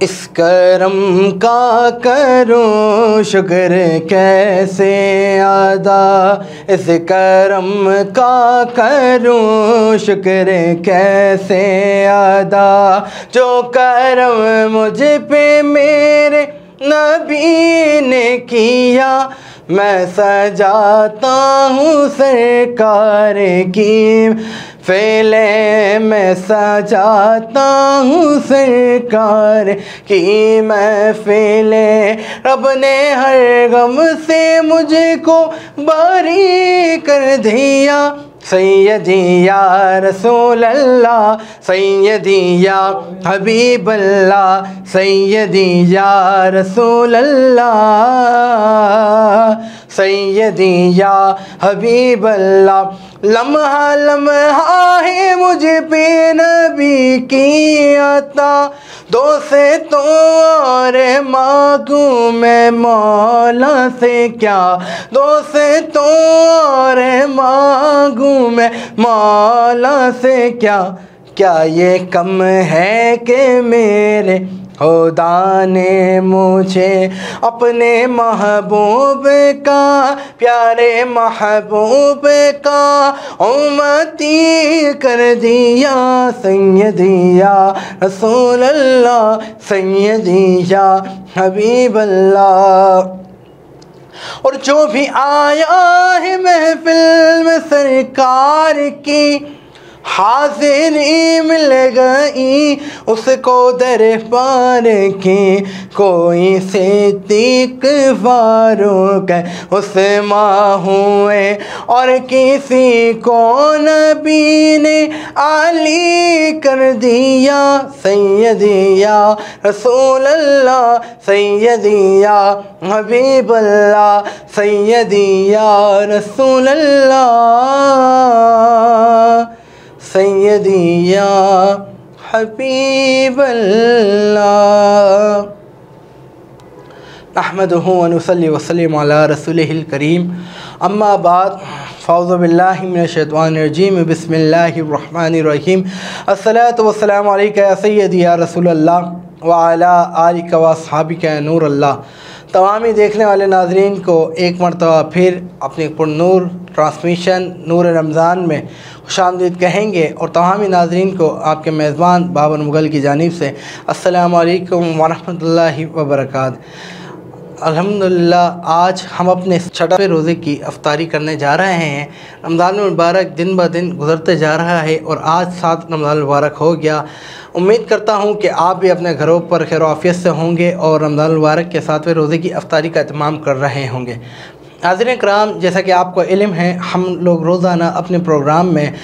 इस करम का करूं शुक्र कैसे अदा, इस करम का करूं शुक्र कैसे अदा, जो करम मुझ पे मेरे नबी ने किया, मैं सजाता हूँ सरकार की फेले, मैं सजाता हूँ सरकार की महफिले। रब ने हर गम से मुझको बारी कर दिया, सैयदी या रसूल अल्लाह, सैयदी या हबीब अल्लाह, सैयदी या रसूल अल्लाह, सैयदी या हबीब अल्लाह। लम्हा लम्हा है मुझ पे नबी की अता, दो से तो और मांगू मैं मौला से क्या, दो से तो और मांगू मैं मौला से क्या, क्या ये कम है कि मेरे खुदा ने मुझे अपने महबूब का, प्यारे महबूब का उम्मती कर दिया, सैयदी या रसूल अल्लाह, सैयदी या हबीब अल्लाह। और जो भी आया है महफिल में सरकार की, हाज़िरी मिल गई उसको दरबार की, कोई सिद्दीक़ फारूक उस्मान हुए और किसी को नबी ने आली कर दिया, सैयदी या रसूल अल्लाह, सैयदी या हबीब अल्लाह, सैयदी या रसूल अल्लाह, सैयदी या हबीब अल्लाह। अहमदुहु व नुसल्ली व सल्लिम अला रसूलिहिल करीम, अम्मा बाद, फ़ौज़ु बिल्लाहि मिनश शैतानिर रजीम, बिस्मिल्लाहिर रहमानिर रहीम। अस्सलातु वस्सलामु अलैका या सय्यदी या रसूल अल्लाह व अला आलिका व अस्हाबिका या नूर अल्लाह। तमामी देखने वाले नाज़रीन को एक मरतबा फिर अपने पुरनूर ट्रांसमिशन नूर रमज़ान में खुशामदीद कहेंगे, और तमामी नाज़रीन को आपके मेज़बान बाबर मुग़ल की जानिब से अस्सलामु अलैकुम व रहमतुल्लाहि व बरकातहू। अल्हम्दुलिल्लाह, आज हम अपने 6वें रोज़े की अफ्तारी करने जा रहे हैं। रमज़ान मुबारक दिन ब दिन गुज़रते जा रहा है और आज 7 रमज़ान मुबारक हो गया। उम्मीद करता हूँ कि आप भी अपने घरों पर खैर आफ़ियत से होंगे और रमज़ान मुबारक के 7वें रोज़े की अफ्तारी का एहतमाम कर रहे होंगे। नाज़रीन कराम, जैसा कि आपको इल्म है, हम लोग रोज़ाना अपने प्रोग्राम में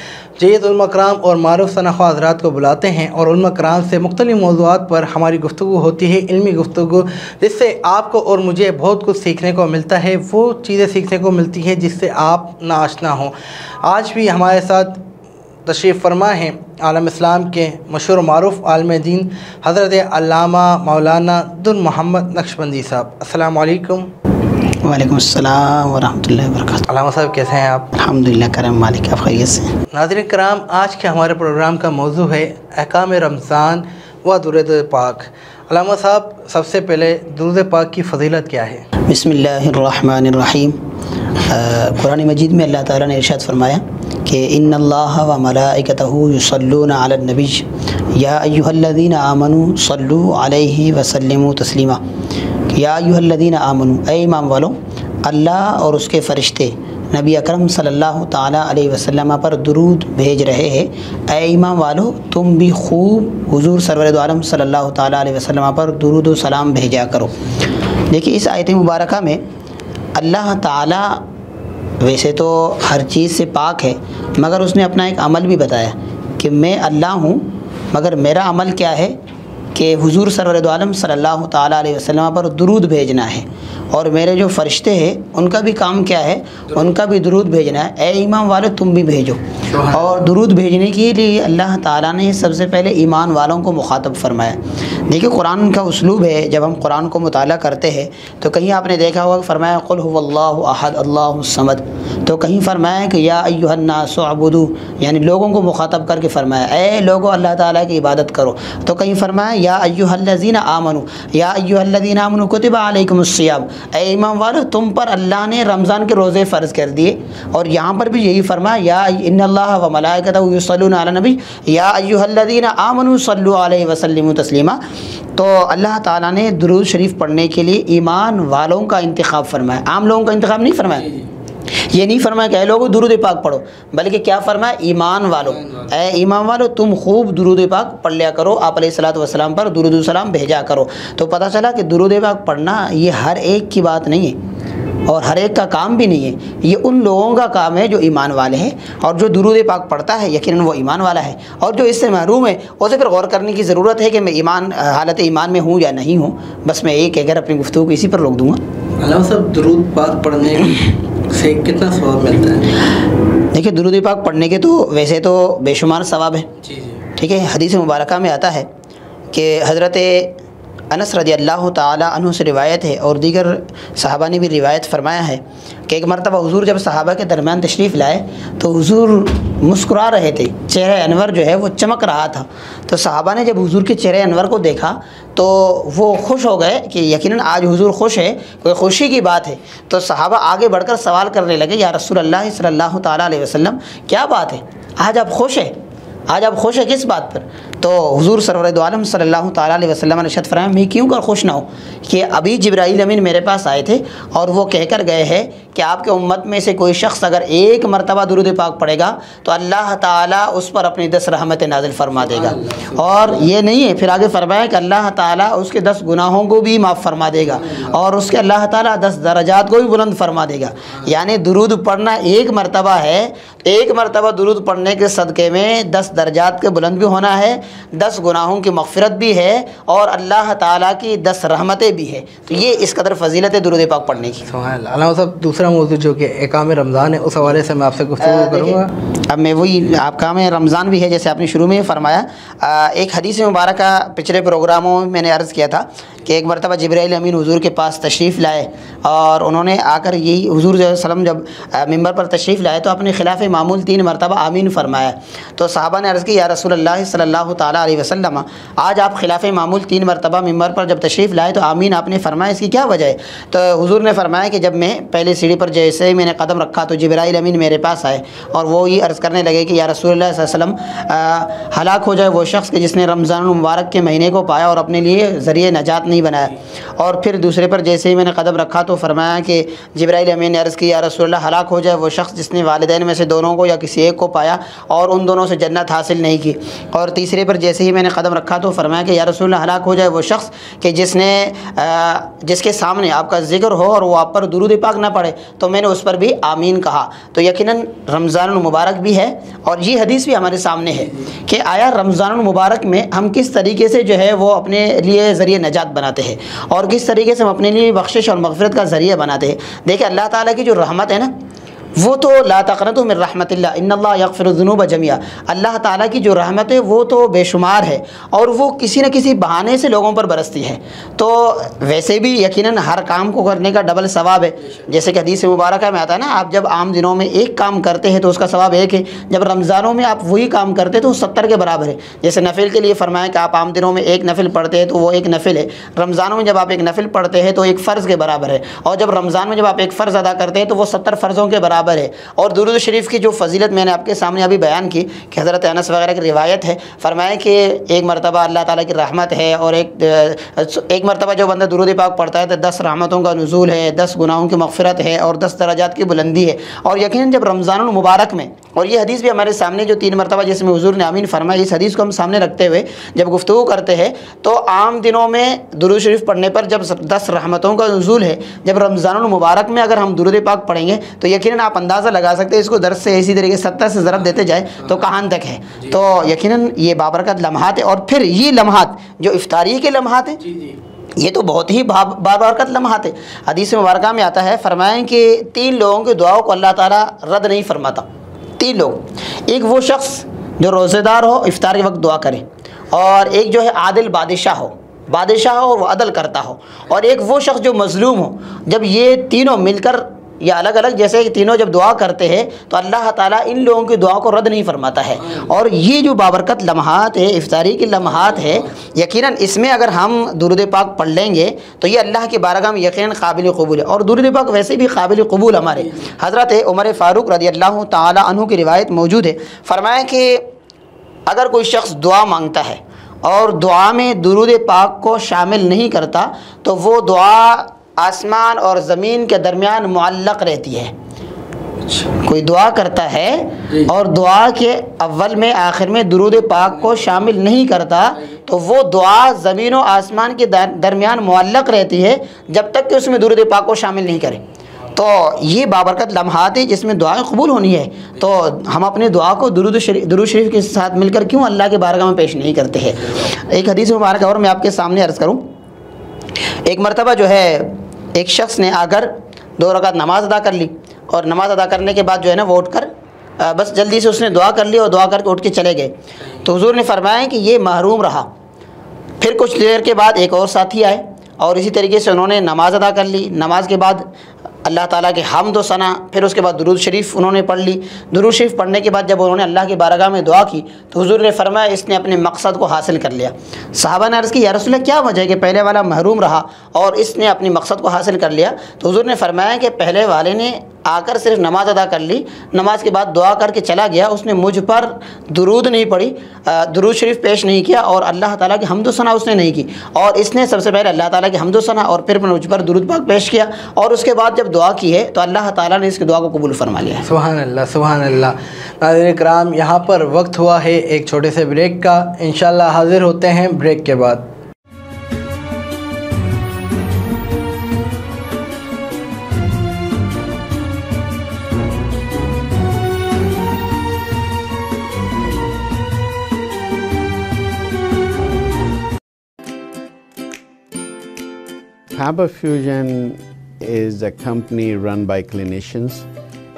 जय्यद उलमा कराम और मारूफ शनाख्वा हज़रात को बुलाते हैं और उलमा कराम से मुख्तलिफ़ मौज़ूआत पर हमारी गुफ्तगू होती है, इल्मी गुफ्तगू, जिससे आपको और मुझे बहुत कुछ सीखने को मिलता है। वो चीज़ें सीखने को मिलती हैं जिससे आप नाआशना हों। आज भी हमारे साथ तशरीफ़ फरमा हैं आलम इस्लाम के मशहूर मारूफ आलिम दीन हज़रत अल्लामा मौलाना दुर मोहम्मद नक्शबंदी साहब। अस्सलामु अलैकुम। वालेकुम अस्सलाम व रहमतुल्लाहि व बरकातहू। अल्लामा साहब कैसे हैं आप? अल्हम्दुलिल्लाह करम मालिक, आप खैरियत से? नाज़रीन कराम, आज के हमारे प्रोग्राम का मौजू है अहकाम रमज़ान व दुरूद पाक। अल्लामा साहब, सबसे पहले दुरूद पाक की फ़जीलत क्या है? बिस्मिल्लाहिर्रहमानिर्रहीम। कुरान मजीद में अल्लाह ताला ने इरशाद फरमाया कि इन्नल्लाह व मलाइकतहू युसल्लूना अलन नबी या अय्युहल्लज़ीना आमनू सल्लू अलैहि व सल्लिमू तस्लीमा। या अय्युहल्लज़ीना आमनू, ऐ ईमान वालों, अल्लाह और उसके फ़रिश्ते नबी अकरम सल्लल्लाहु ताला अलैहि वसल्लम पर दुरूद भेज रहे हैं। ऐ ईमान वालों, तुम भी खूब हुजूर सरवर दो आलम सल्लल्लाहु ताला अलैहि वसल्लम पर दुरूद व सलाम भेजा करो। देखिए, इस आयत मुबारका में अल्लाह ताला वैसे तो हर चीज़ से पाक है, मगर उसने अपना एक अमल भी बताया कि मैं अल्लाह हूँ, मगर मेरा अमल क्या है कि हुजूर सरवर दो आलम सल्लल्लाहु ताला अलैहि वसल्लम पर दुरूद भेजना है। और मेरे जो फरिश्ते हैं उनका भी काम क्या है, उनका भी दुरूद भेजना है। ए ईमान वाले तुम भी भेजो। और दुरूद भेजने के लिए अल्लाह ताला ने सबसे पहले ईमान वालों को मुखातब फरमाया। देखिए कुरान का उसलूब है, जब हम कुरान को मुताला करते हैं तो कहीं आपने देखा होगा फरमाया कुल हुवल्लाहु अहद अल्लाहुस समद, तो कहीं फरमाया कि या अय्युहन्नासु अबुदू, यानी लोगों को मुखातब करके फरमाया ए लोगों अल्लाह ताला की इबादत करो। तो कहीं फरमाया या अय्युहल्लज़ीना आमनू, या अय्युहल्लज़ीना आमनू कुतिबा अलैकुमुस्सियाम, ए ईमान वालों तुम पर अल्लाह ने रमज़ान के रोज़े फ़र्ज़ कर दिए। और यहाँ पर भी यही फरमाया या इन्नल्लाह व मलाइकतहू युसल्लूना अला नबी या अय्युहल्लज़ीना आमनू सल्लू अलैहि व सल्लिमू तस्लीमा। तो अल्लाह ताला ने दुरूद शरीफ पढ़ने के लिए ईमान वालों का इंतखाब फरमाया, आम लोगों का इंतखाब नहीं फरमाया। ये नहीं फरमाया कि लोगों दुरूद पाक पढ़ो, बल्कि क्या फरमाया ईमान वालों, ए ईमान वालों तुम खूब दुरूद पाक पढ़ लिया करो, आप अलैहिस्सलातु वस्सलाम पर दुरूद सलाम भेजा करो। तो पता चला कि दुरूद पाक पढ़ना ये हर एक की बात नहीं है और हर एक का काम भी नहीं है, ये उन लोगों का काम है जो ईमान वाले हैं। और जो दुरूद पाक पढ़ता है यकीनन वो ईमान वाला है, और जो इससे महरूम है उसे फिर गौर करने की ज़रूरत है कि मैं ईमान हालत ईमान में हूँ या नहीं हूँ। बस मैं एक कहकर अपनी गुफ्तगू को इसी पर रोक दूँगा। अल्लाह सब दुरूद पाक पढ़ने से कितना सवाब मिलता है? देखिए दुरूद पाक पढ़ने के तो वैसे तो बेशुमार सवाब है, ठीक है। हदीस मुबारका में आता है कि हज़रत अनस रज़ियल्लाहु ताला अन्हु से रिवायत है और दीगर सहाबा ने भी रिवायत फरमाया है कि एक मरतबा हुजूर जब सहाबा के दरमियान तशरीफ़ लाए तो हुजूर मुस्कुरा रहे थे, चेहरे अनवर जो है वो चमक रहा था। तो सहाबा ने जब हुजूर के चेहरे अनवर को देखा तो वो खुश हो गए कि यकीनन आज हुजूर खुश है, कोई खुशी की बात है। तो सहाबा आगे बढ़कर सवाल करने लगे या रसूलल्लाह सल्लल्लाहु ताला अलैहि वसल्लम क्या बात है, आज आप खुश हैं, आज आप खुश हैं किस बात पर? तो हुजूर सरवर दो आलम सल्लल्लाहु ताला अलैहि वसल्लम ने इरशाद फरमाया मैं क्यों कर खुश ना हूँ कि अभी जिब्राईल अमीन मेरे पास आए थे और वो कहकर गए हैं कि आपके उम्मत में से कोई शख्स अगर एक मरतबा दुरूद पाक पढ़ेगा तो अल्लाह ताला उस पर अपनी 10 रहमतें नाजिल फरमा देगा। और ये नहीं है, फिर आगे फरमाया कि अल्लाह ताला उसके 10 गुनाहों को भी माफ़ फरमा देगा और उसके अल्लाह ताला 10 दर्जात को भी बुलंद फरमा देगा। यानी दुरूद पढ़ना एक मरतबा है, एक मरतबा दुरूद पढ़ने के सदक़े में 10 दर्जात के बुलंद भी होना है, 10 गुनाहों की मग़फ़िरत भी है और अल्लाह ताला की 10 रहमतें भी है। तो ये इस कदर फ़जीलत है दुरूद पाक पढ़ने की। अल्लाह साहब दूसरा मौजू जो कि एकाम रमज़ान है उस हवाले से मैं आपसे गुफ्तगू करूँगा। अब मैं वही आपका में रमज़ान भी है जैसे आपने शुरू में फरमाया। एक हदीस मुबारक पिछले प्रोग्रामों में मैंने अर्ज़ किया था कि एक मरतबा जिब्राईल अमीन हुजूर के पास तशरीफ़ लाए और उन्होंने आकर यही हुजूर सल्लम जब मिंबर पर तशरीफ़ लाए तो अपने खिलाफ़ मामूल 3 मरतबा आमीन फरमाया। तो सहाबा ने अर्ज़ की या रसूलल्लाह सल्लल्लाहु ताला अलैहि वसल्लम आज आप खिलाफ़ मामूल 3 मरतबा मिंबर पर जब तशरीफ़ लाए तो आमीन आपने फरमाया, इसकी क्या वजह है? तो हुजूर ने फरमाया कि जब मैं पहले सीढ़ी पर जैसे ही मैंने कदम रखा तो जिब्राईल अमीन मेरे पास आए और वो ये अर्ज़ करने लगे कि या रसूलुल्लाह सल्लल्लाहु अलैहि वसल्लम हलाक हो जाए वो शख्स कि जिसने रमज़ान मुबारक के महीने को पाया और अपने लिए ज़रिए नजात नहीं बनाया। और फिर दूसरे पर जैसे ही मैंने कदम रखा तो फरमाया कि जिब्राईल अमीन ने अर्ज़ किया या रसूलुल्लाह हलाक हो जाए वो शख्स जिसने वालिदैन में से दोनों को या किसी एक को पाया और उन दोनों से जन्नत हासिल नहीं की। और तीसरे पर जैसे ही मैंने कदम रखा तो फरमाया कि या रसूलुल्लाह हलाक हो जाए वो शख्स कि जिसके सामने आपका ज़िक्र हो और वो आप पर दुरूद पाक ना पढ़े। तो मैंने उस पर भी आमीन कहा। तो यकीनन रमज़ान मुबारक भी है और ये हदीस भी हमारे सामने है कि आया रमज़ान मुबारक में हम किस तरीके से जो है वो अपने लिए ज़रिए नजात बनाते हैं और किस तरीके से हम अपने लिए बख्शिश और मग़फ़िरत का ज़रिया बनाते हैं। देखिए अल्लाह ताला की जो रहमत है ना वो तो ला तक़नतु मिन रहमतिल्लाह इन्नल्लाह यग़फ़िरुज़्ज़ुनूब जमीआ, अल्लाह ताला की जो रहमत है वो तो बेशुमार है और वो किसी न किसी बहाने से लोगों पर बरसती है। तो वैसे भी यकीनन हर काम को करने का डबल सवाब है। जैसे कि हदीस मुबारक में आता है ना, आप जब आम दिनों में एक काम करते हैं तो उसका सवाब एक है, जब रमज़ानों में आप वही काम करते हैं तो 70 के बराबर है। जैसे नफिल के लिए फरमाया कि आप आम दिनों में एक नफिल पढ़ते हैं तो वो एक नफिल है, रमज़ानों में जब आप एक नफिल पढ़ते हैं तो एक फ़र्ज़ के बराबर है, और जब रमज़ान में जब आप एक फ़र्ज़ अदा करते हैं तो वो 70 फ़र्ज़ों के बराबर है। और दुरूद शरीफ की जो फजीलत मैंने आपके सामने अभी बयान की कि हज़रत अनस वगैरह की रिवायत है, फरमाया कि एक मरतबा अल्लाह ताला की रहमत है और एक मरतबा जो बंदा दुरूद पाक पढ़ता है तो 10 रहमतों का नुज़ूल है, 10 गुनाहों की मग़फ़िरत है और 10 दर्जात की बुलंदी है। और यकीनन जब रमज़ानुल मुबारक में, और ये हदीस भी हमारे सामने जो 3 मरतबा जिसमें हुज़ूर ने आमीन फरमाया, इस हदीस को हम सामने रखते हुए जब गुफ्तगू करते हैं तो आम दिनों में दुरूद शरीफ पढ़ने पर जब 10 रहमतों का नुज़ूल है, जब रमज़ानुल मुबारक में अगर हम दुरूद पाक पढ़ेंगे तो यकीनन आप अंदाज़ा लगा सकते हैं इसको 10 से इसी तरीके 70 से ज़रब देते जाए तो कहाँ तक है। तो यकीनन ये बाबरकत लम्हात है। और फिर ये लम्हात जो इफ्तारी के लम्हात हैं, ये तो बहुत ही बाबरकत लम्हात है। हदीस मुबारका में आता है, फरमाएं कि 3 लोगों की दुआओं को अल्लाह ताला रद्द नहीं फरमाता। 3 लोग, एक वो शख्स जो रोज़ेदार हो, इफ्तार के वक्त दुआ करे, और एक जो है आदिल बादशाह हो और वो अदल करता हो, और एक वो शख्स जो मज़लूम हो। जब ये तीनों मिलकर या अलग अलग जैसे कि तीनों जब दुआ करते हैं तो अल्लाह ताला इन लोगों की दुआ को रद्द नहीं फरमाता है। और ये जो बाबरकत लम्हात है, इफ्तारी की लम्हात है, यकीनन इसमें अगर हम दुरूद पाक पढ़ लेंगे तो ये अल्लाह की बारगाह में यकीनन काबिल कबूल है। और दुरूद पाक वैसे भी काबिल कबूल हमारे हज़रत उमर फ़ारूक रज़ी अल्लाह ताला अन्हु की रिवायत मौजूद है। फरमाया कि अगर कोई शख्स दुआ मांगता है और दुआ में दुरूद पाक को शामिल नहीं करता तो वो दुआ आसमान और ज़मीन के दरमियान मुअल्लक़ रहती है। कोई दुआ करता है और दुआ के अव्वल में आखिर में दुरूद पाक को शामिल नहीं करता तो वो दुआ ज़मीन और आसमान के दरमियान मुअल्लक़ रहती है जब तक कि उसमें दुरूद पाक को शामिल नहीं करे। तो ये बाबरकत लम्हात है जिसमें दुआएं कबूल होनी है। तो हम अपने दुआ को दुरूद शरीफ के साथ मिलकर क्यों अल्लाह के बारगाह में पेश नहीं करते हैं। एक हदीस मुबारक और मैं आपके सामने अर्ज़ करूँ। एक मरतबा जो है एक शख्स ने आकर 2 रकात नमाज अदा कर ली, और नमाज अदा करने के बाद जो है ना वो उठकर बस जल्दी से उसने दुआ कर ली और दुआ करके उठ के चले गए। तो हुज़ूर ने फरमाया कि ये महरूम रहा। फिर कुछ देर के बाद एक और साथी आए और इसी तरीके से उन्होंने नमाज अदा कर ली। नमाज के बाद अल्लाह ताला के हम्द व सना, फिर उसके बाद दुरूद शरीफ उन्होंने पढ़ ली। दुरूद शरीफ पढ़ने के बाद जब उन्होंने अल्लाह की बारगाह में दुआ की तो हुज़ूर ने फरमाया इसने अपने मकसद को हासिल कर लिया। सहाबा ने अर्ज़ की, या रसूल अल्लाह क्या वजह है कि पहले वाला महरूम रहा और इसने अपनी मकसद को हासिल कर लिया। तो हुज़ूर ने फरमाया कि पहले वाले ने आकर सिर्फ नमाज अदा कर ली, नमाज के बाद दुआ करके चला गया, उसने मुझ पर दुरूद नहीं पढ़ी, दुरूद शरीफ पेश नहीं किया और अल्लाह ताला की हम्द व सना उसने नहीं की। और इसने सबसे पहले अल्लाह ताला की हम्द व सना और फिर मुझ पर दुरूद पाक पेश किया और उसके बाद जब दुआ की है तो अल्लाह ताला ने इसकी दुआ को कबूल फरमा लिया। सुभान अल्लाह, सुभान अल्लाह। नाज़रीन किराम, यहाँ पर वक्त हुआ है एक छोटे से ब्रेक का। इंशाअल्लाह हाज़िर होते हैं ब्रेक के बाद। Faber Fusion is a company run by clinicians.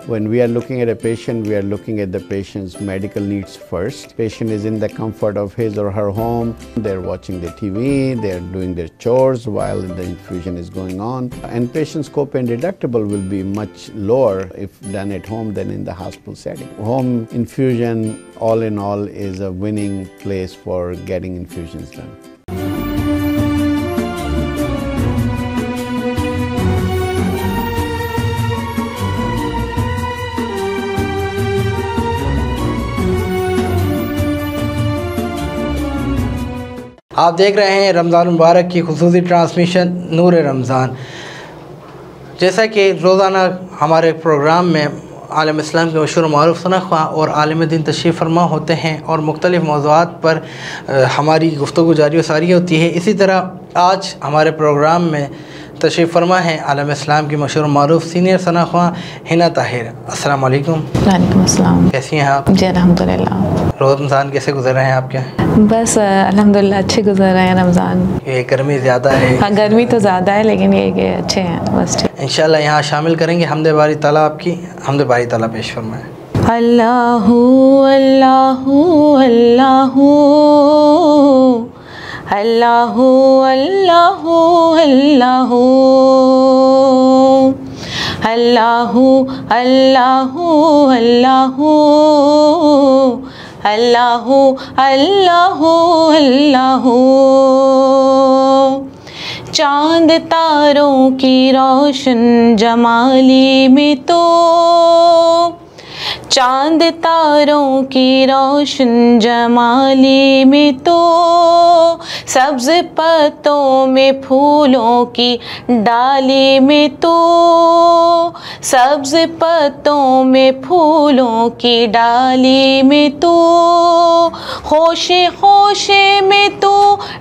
When we are looking at a patient, we are looking at the patient's medical needs first. Patient is in the comfort of his or her home. They're watching the TV, they're doing their chores while the infusion is going on. And patient's copay and deductible will be much lower if done at home than in the hospital setting. Home infusion, all in all, is a winning place for getting infusions done. आप देख रहे हैं रमज़ान मुबारक की खुसूसी transmission नूर रमज़ान। जैसा कि रोज़ाना हमारे programme में आलम इस्लाम के मशहूर मारूफ सनख़्वा और आलिम दीन तशरीफ़ फरमा होते हैं और मुख्तलिफ़ मौज़ूआत पर हमारी गुफ्तगू जारी व सारी होती है। इसी तरह आज हमारे प्रोग्राम में तशरीफ़ फरमा है आलम इस्लाम की मशहूर मारूफ सीनियर सनख़्वा हिना ताहिर। अस्सलाम वालेकुम। वालेकुम अस्सलाम। कैसी हैं आप? जी अल्हम्दुलिल्लाह। रमज़ान कैसे गुजर रहे हैं आपके? बस अल्हम्दुलिल्लाह अच्छे गुजर रहे हैं रमज़ान। ये गर्मी ज़्यादा है। हाँ गर्मी तो ज़्यादा है लेकिन ये कि अच्छे हैं बस ठीक। इंशाअल्लाह यहाँ शामिल करेंगे हमदे बारी ताला, आपकी हमदे बारी ताला पेश फरमाएं। अल्लाहु अल्लाहु अल्लाहु अल्लाहु अल्लाहु अल्लाहु अल्लाहु अल्लाहु अल्लाहु अल्लाहु अल्लाहु अल्लाहु। चांद तारों की रोशन जमाली में तो, चांद तारों की रोशन जमाली में तो, सब्ज पत्तों में फूलों की डाली में तो, सब्ज पत्तों में फूलों की डाली में तो, होशे होशे में तो,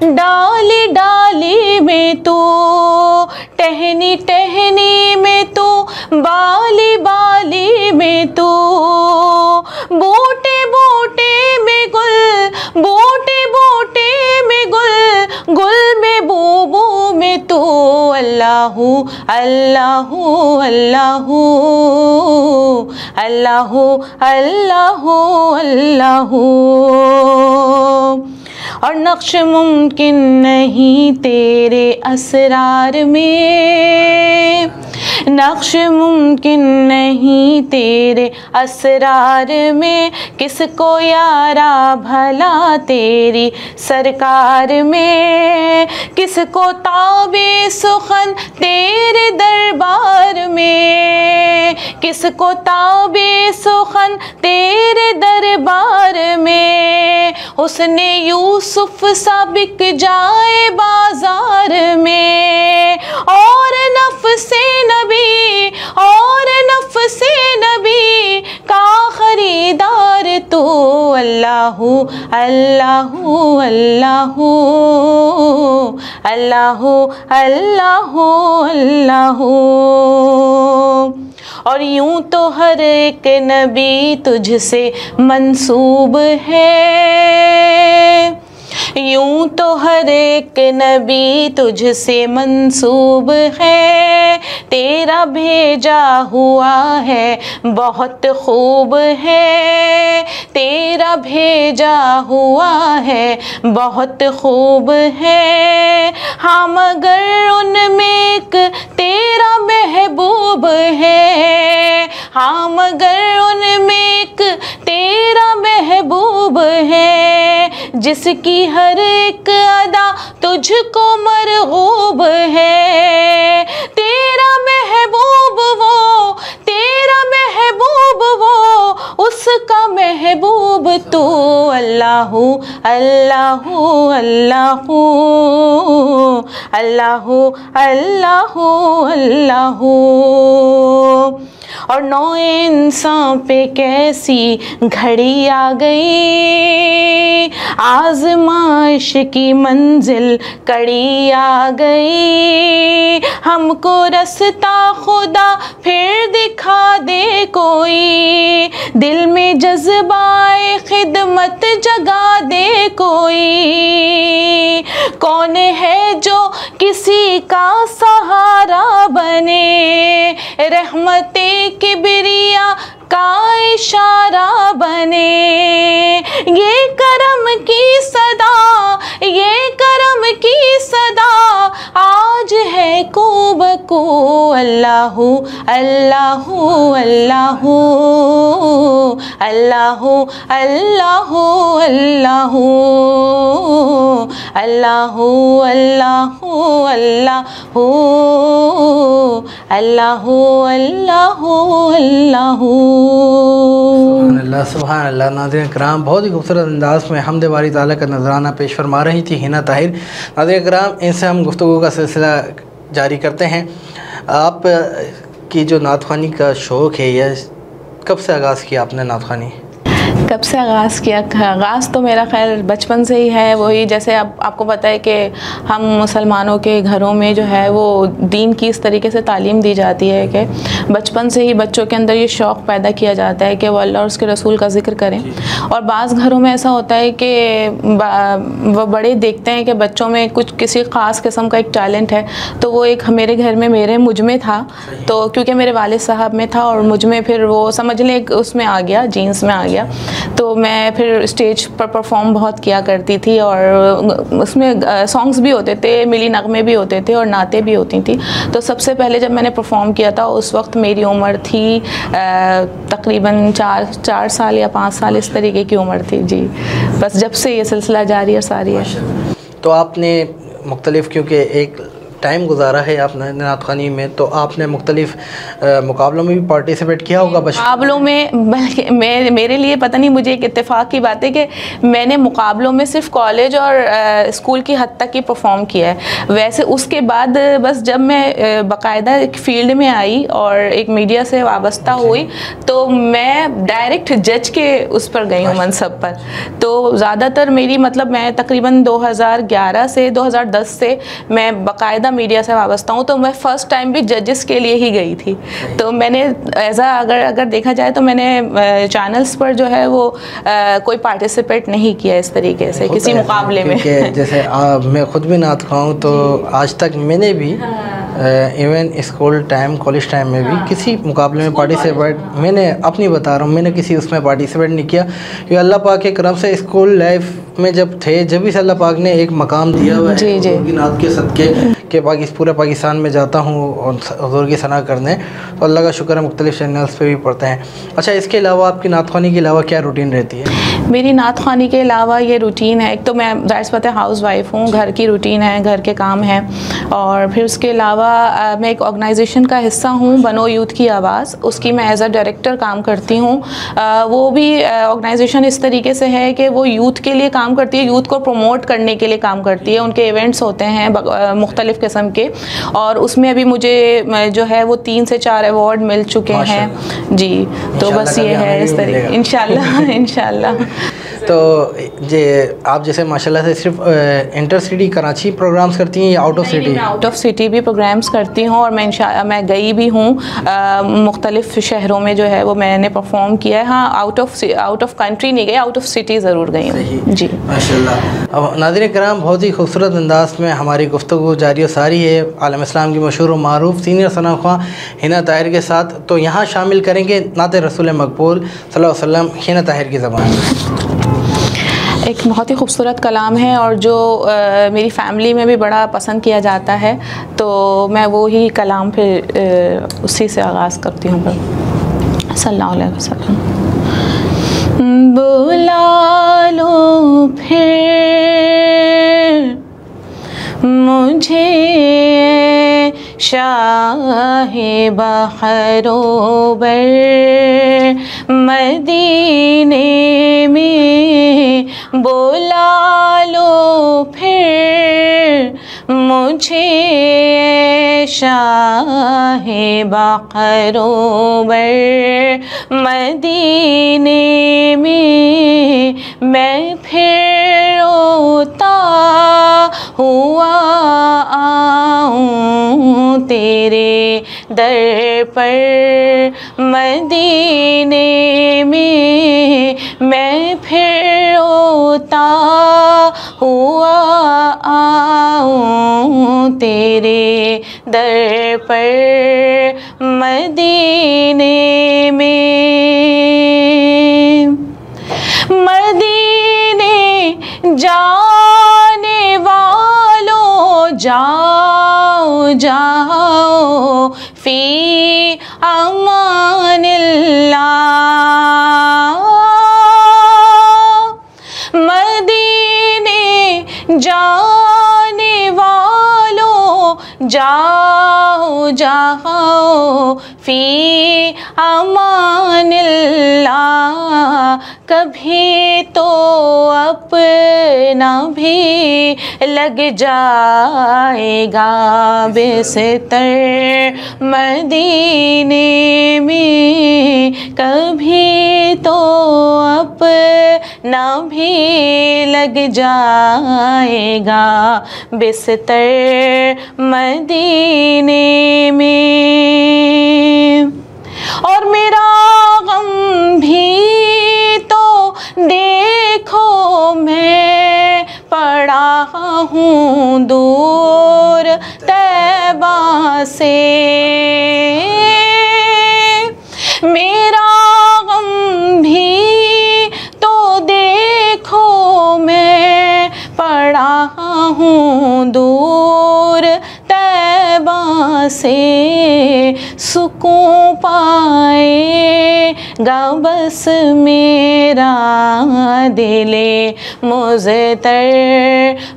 डाली डाली में तो, टहनी टहनी में तो, बाली बाली में तो, बूटे बूटे में गुल, बूटे बूटे में गुल, गुल में बूबू में में तो अल्लाहू अल्लाहू अल्लाहू अल्लाहू अल्लाहू अल्लाहू। और नक्श मुमकिन नहीं तेरे असरार में, नक्श मुमकिन नहीं तेरे असरार में, किसको यारा भला तेरी सरकार में, किसको ताबे सुखन तेरे दरबार में, किसको ताबे सुखन तेरे दरबार में। उसने यूसुफ सा बिक जाए बाजार में, और नफ्से नबी, और नफ्से नबी का खरीदार तो अल्लाहू अल्लाहू अल्लाहू अल्लाहू अल्लाहू अल्लाहू। और यूं तो हर एक नबी तुझसे मंसूब है, यूं तो हर एक नबी तुझसे मंसूब है, तेरा भेजा हुआ है बहुत खूब है, तेरा भेजा हुआ है बहुत खूब है। हाँ मगर उनमें एक तेरा महबूब है, हाँ मगर उनमें एक तेरा महबूब है, जिसकी हर एक अदा तुझको मरगूब है। तेरा महबूब वो, तेरा महबूब वो, उसका महबूब तो अल्लाहू अल्लाहू अल्लाहू अल्लाहू अल्लाहू अल्लाहू। और नौ इंसान पे कैसी घड़ी आ गई, आज़माइश की मंजिल कड़ी आ गई, हमको रास्ता खुदा फिर दिखा दे कोई, दिल में जज्बाए खिदमत जगा दे कोई। कौन है जो किसी का सहारा बने, रहमते किबरिया का इशारा बने। ये करम की सदा, ये करम की सदा आज है को बको अल्लाहू अल्लाहू अल्लाहू अल्लाहू अल्लाहू अल्लाहू अल्लाहू अल्लाहू अल्लाहू अल्लाहू अल्लाहू अल्लाहू। अल्लाह सुभान अल्लाह। नाज़रीन कराम, बहुत ही खूबसूरत अंदाज़ में हमद बारी ताला का नजराना पेश फरमा रही थी हिना ताहिर। नाज़रीन कराम, इनसे हम गुफ्तगू का सिलसिला जारी करते हैं। आप की जो नात ख़्वानी का शौक़ है, यह कब से आगाज़ किया आपने नात ख़्वानी? कब से आगाज़ किया? आगाज़ तो मेरा खैर बचपन से ही है। वही जैसे अब आपको पता है कि हम मुसलमानों के घरों में जो है वो दीन की इस तरीके से तालीम दी जाती है कि बचपन से ही बच्चों के अंदर ये शौक़ पैदा किया जाता है कि वो अल्लाह और उसके रसूल का ज़िक्र करें। और बाज़ घरों में ऐसा होता है कि वो बड़े देखते हैं कि बच्चों में कुछ किसी ख़ास किस्म का एक टैलेंट है, तो वो एक मेरे घर में मुझ में था, तो क्योंकि मेरे वालिद साहब में था और मुझ में फिर वो समझ लें उसमें आ गया, जीन्स में आ गया। तो मैं फिर स्टेज पर परफॉर्म बहुत किया करती थी और उसमें सॉन्ग्स भी होते थे, मिली नगमे भी होते थे और नाते भी होती थी। तो सबसे पहले जब मैंने परफॉर्म किया था उस वक्त मेरी उम्र थी तकरीबन 4 साल या 5 साल, इस तरीके की उम्र थी जी। बस जब से ये सिलसिला जारी और सारी है। तो आपने मुख्तलिफ़, क्योंकि एक टाइम गुजारा है आपने नात ख़्वानी में, तो आपने मुख्तलिफ़ मुकाबलों में भी पार्टिसिपेट किया होगा? मुकाबलों में बल्कि मेरे लिए पता नहीं, मुझे एक इत्तेफाक की बात है कि मैंने मुकाबलों में सिर्फ कॉलेज और स्कूल की हद तक ही परफॉर्म किया है। वैसे उसके बाद बस जब मैं बाकायदा एक फ़ील्ड में आई और एक मीडिया से वाबस्ता हुई तो मैं डायरेक्ट जज के उस पर गई हूँ मनसब पर। तो ज़्यादातर मेरी मतलब मैं तकरीबन 2011 से 2010 से मैं बाकायदा ज़्यादा मीडिया से वाबस्ता हूँ, तो मैं फ़र्स्ट टाइम भी जजेस के लिए ही गई थी। तो मैंने एज अगर देखा जाए तो मैंने चैनल्स पर जो है वो कोई पार्टिसिपेट नहीं किया इस तरीके से किसी मुकाबले में। जैसे मैं खुद भी नात खाऊँ तो आज तक मैंने भी even school time college time में भी किसी मुकाबले में पार्टिसिपेट, मैंने अपनी बता रहा हूँ, मैंने किसी उसमें पार्टिसिपेट नहीं किया। क्योंकि अल्लाह पाक के करम से स्कूल लाइफ में जब थे, जब भी अल्लाह पाक ने एक मकाम दिया हुआ है हुज़ूर की नात के सदके के पूरे पाकिस्तान में जाता हूँ और हुज़ूर की सना करने, तो अल्लाह का शुक्र है मुख्तलिफ चैनल्स पे भी पढ़ते हैं। अच्छा, इसके अलावा आपकी नात ख़वानी के अलावा क्या रूटीन रहती है? मेरी नात ख़वानी के अलावा ये रूटीन है, एक तो मैं ज़ाहिर बात है हाउस वाइफ हूँ, घर की रूटीन है, घर के काम हैं, और फिर उसके अलावा मैं एक ऑर्गेनाइजेशन का हिस्सा हूँ, बनो यूथ की आवाज़, उसकी मैं एज अ डायरेक्टर काम करती हूँ। वो भी ऑर्गेनाइजेशन इस तरीके से है कि वो यूथ के लिए काम करती है, यूथ को प्रमोट करने के लिए काम करती है। उनके इवेंट्स होते हैं मुख्तलिफ़ किस्म के, और उसमें अभी मुझे जो है वो 3 से 4 अवार्ड मिल चुके हैं जी। तो बस ये है इस तरीके, इंशाल्लाह इंशाल्लाह। तो जे आप जैसे माशाल्लाह से सिर्फ इंटर सिटी कराची प्रोग्राम्स करती हैं या out of city? Out of city भी प्रोग्राम्स करती हूँ, और मैं गई भी हूँ मुख्तलिफ शहरों में जो है वो मैंने परफॉर्म किया है। हाँ, आउट ऑफ कंट्री नहीं गई, आउट ऑफ सिटी ज़रूर गई हूँ जी माशाल्लाह। अब नाज़रीन किराम, बहुत ही खूबसूरत अंदाज में हमारी गुफ्तगू जारी और सारी है आलम इस्लाम की मशहूर और मारूफ सीनियर सना ख्वां हिना ताहिर के साथ। तो यहाँ शामिल करेंगे नात रसूल मकबूल सल्लल्लाहु अलैहि वसल्लम हिना ताहिर की ज़बान। एक बहुत ही खूबसूरत कलाम है और जो मेरी फ़ैमिली में भी बड़ा पसंद किया जाता है, तो मैं वो ही कलाम फिर उसी से आगाज़ करती हूँ सल्लल्लाहु अलैहि वसल्लम। बुला लो फिर मुझे शाहे बहरोबर मदीने में, बुला लो फिर मुझे शाहे बहरोबर मदीने में, मैं फिर रोता हुआ आऊँ तेरे दर पर मदीने में, मैं फिर रोता हुआ आऊँ तेरे दर पर मदीने में। मदीने जाने वालों जाओ जाओ फी अमानिल्लाह, मदीने जाने वालों जाओ जाओ फी अमानिल्लाह, कभी तो अपना भी लग जाएगा बिस्तर मदीने में, कभी तो अपना भी लग जाएगा बिस्तर मदीने में। और मेरा गम भी तो देखो मैं पड़ा हूँ दूर तैबा से, मेरा गम भी तो देखो मैं पड़ा हूँ दूर तैबा से, सुकून पाएगा बस मेरा दिले मुज़तर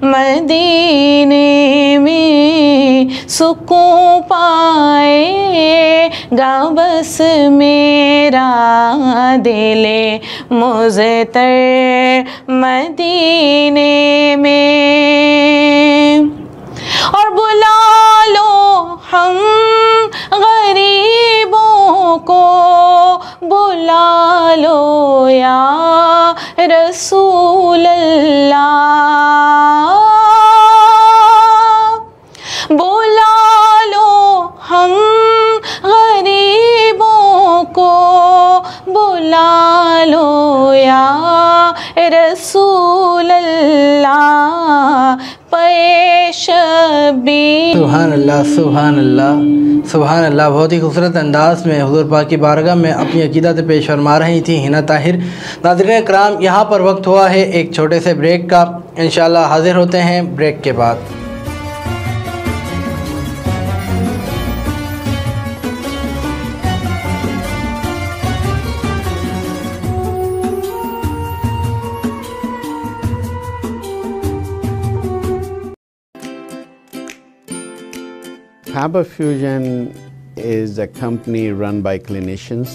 मदीने में, सुकून पाएगा बस मेरा दिले मुज़तर मदीने में। और बुला लो हम गरीबों को, बुला लो या रसूल अल्लाह, बुला सुभान अल्लाह, सुभान अल्लाह, सुभान अल्लाह। बहुत ही खूबसूरत अंदाज़ में हुज़ूर पाक की बारगाह में अपनी अक़ीदत पेश फरमा रही थी हिना ताहिर। नाज़रीन कराम, यहाँ पर वक्त हुआ है एक छोटे से ब्रेक का। इंशाअल्लाह हाज़िर होते हैं ब्रेक के बाद। Faber Fusion is a company run by clinicians.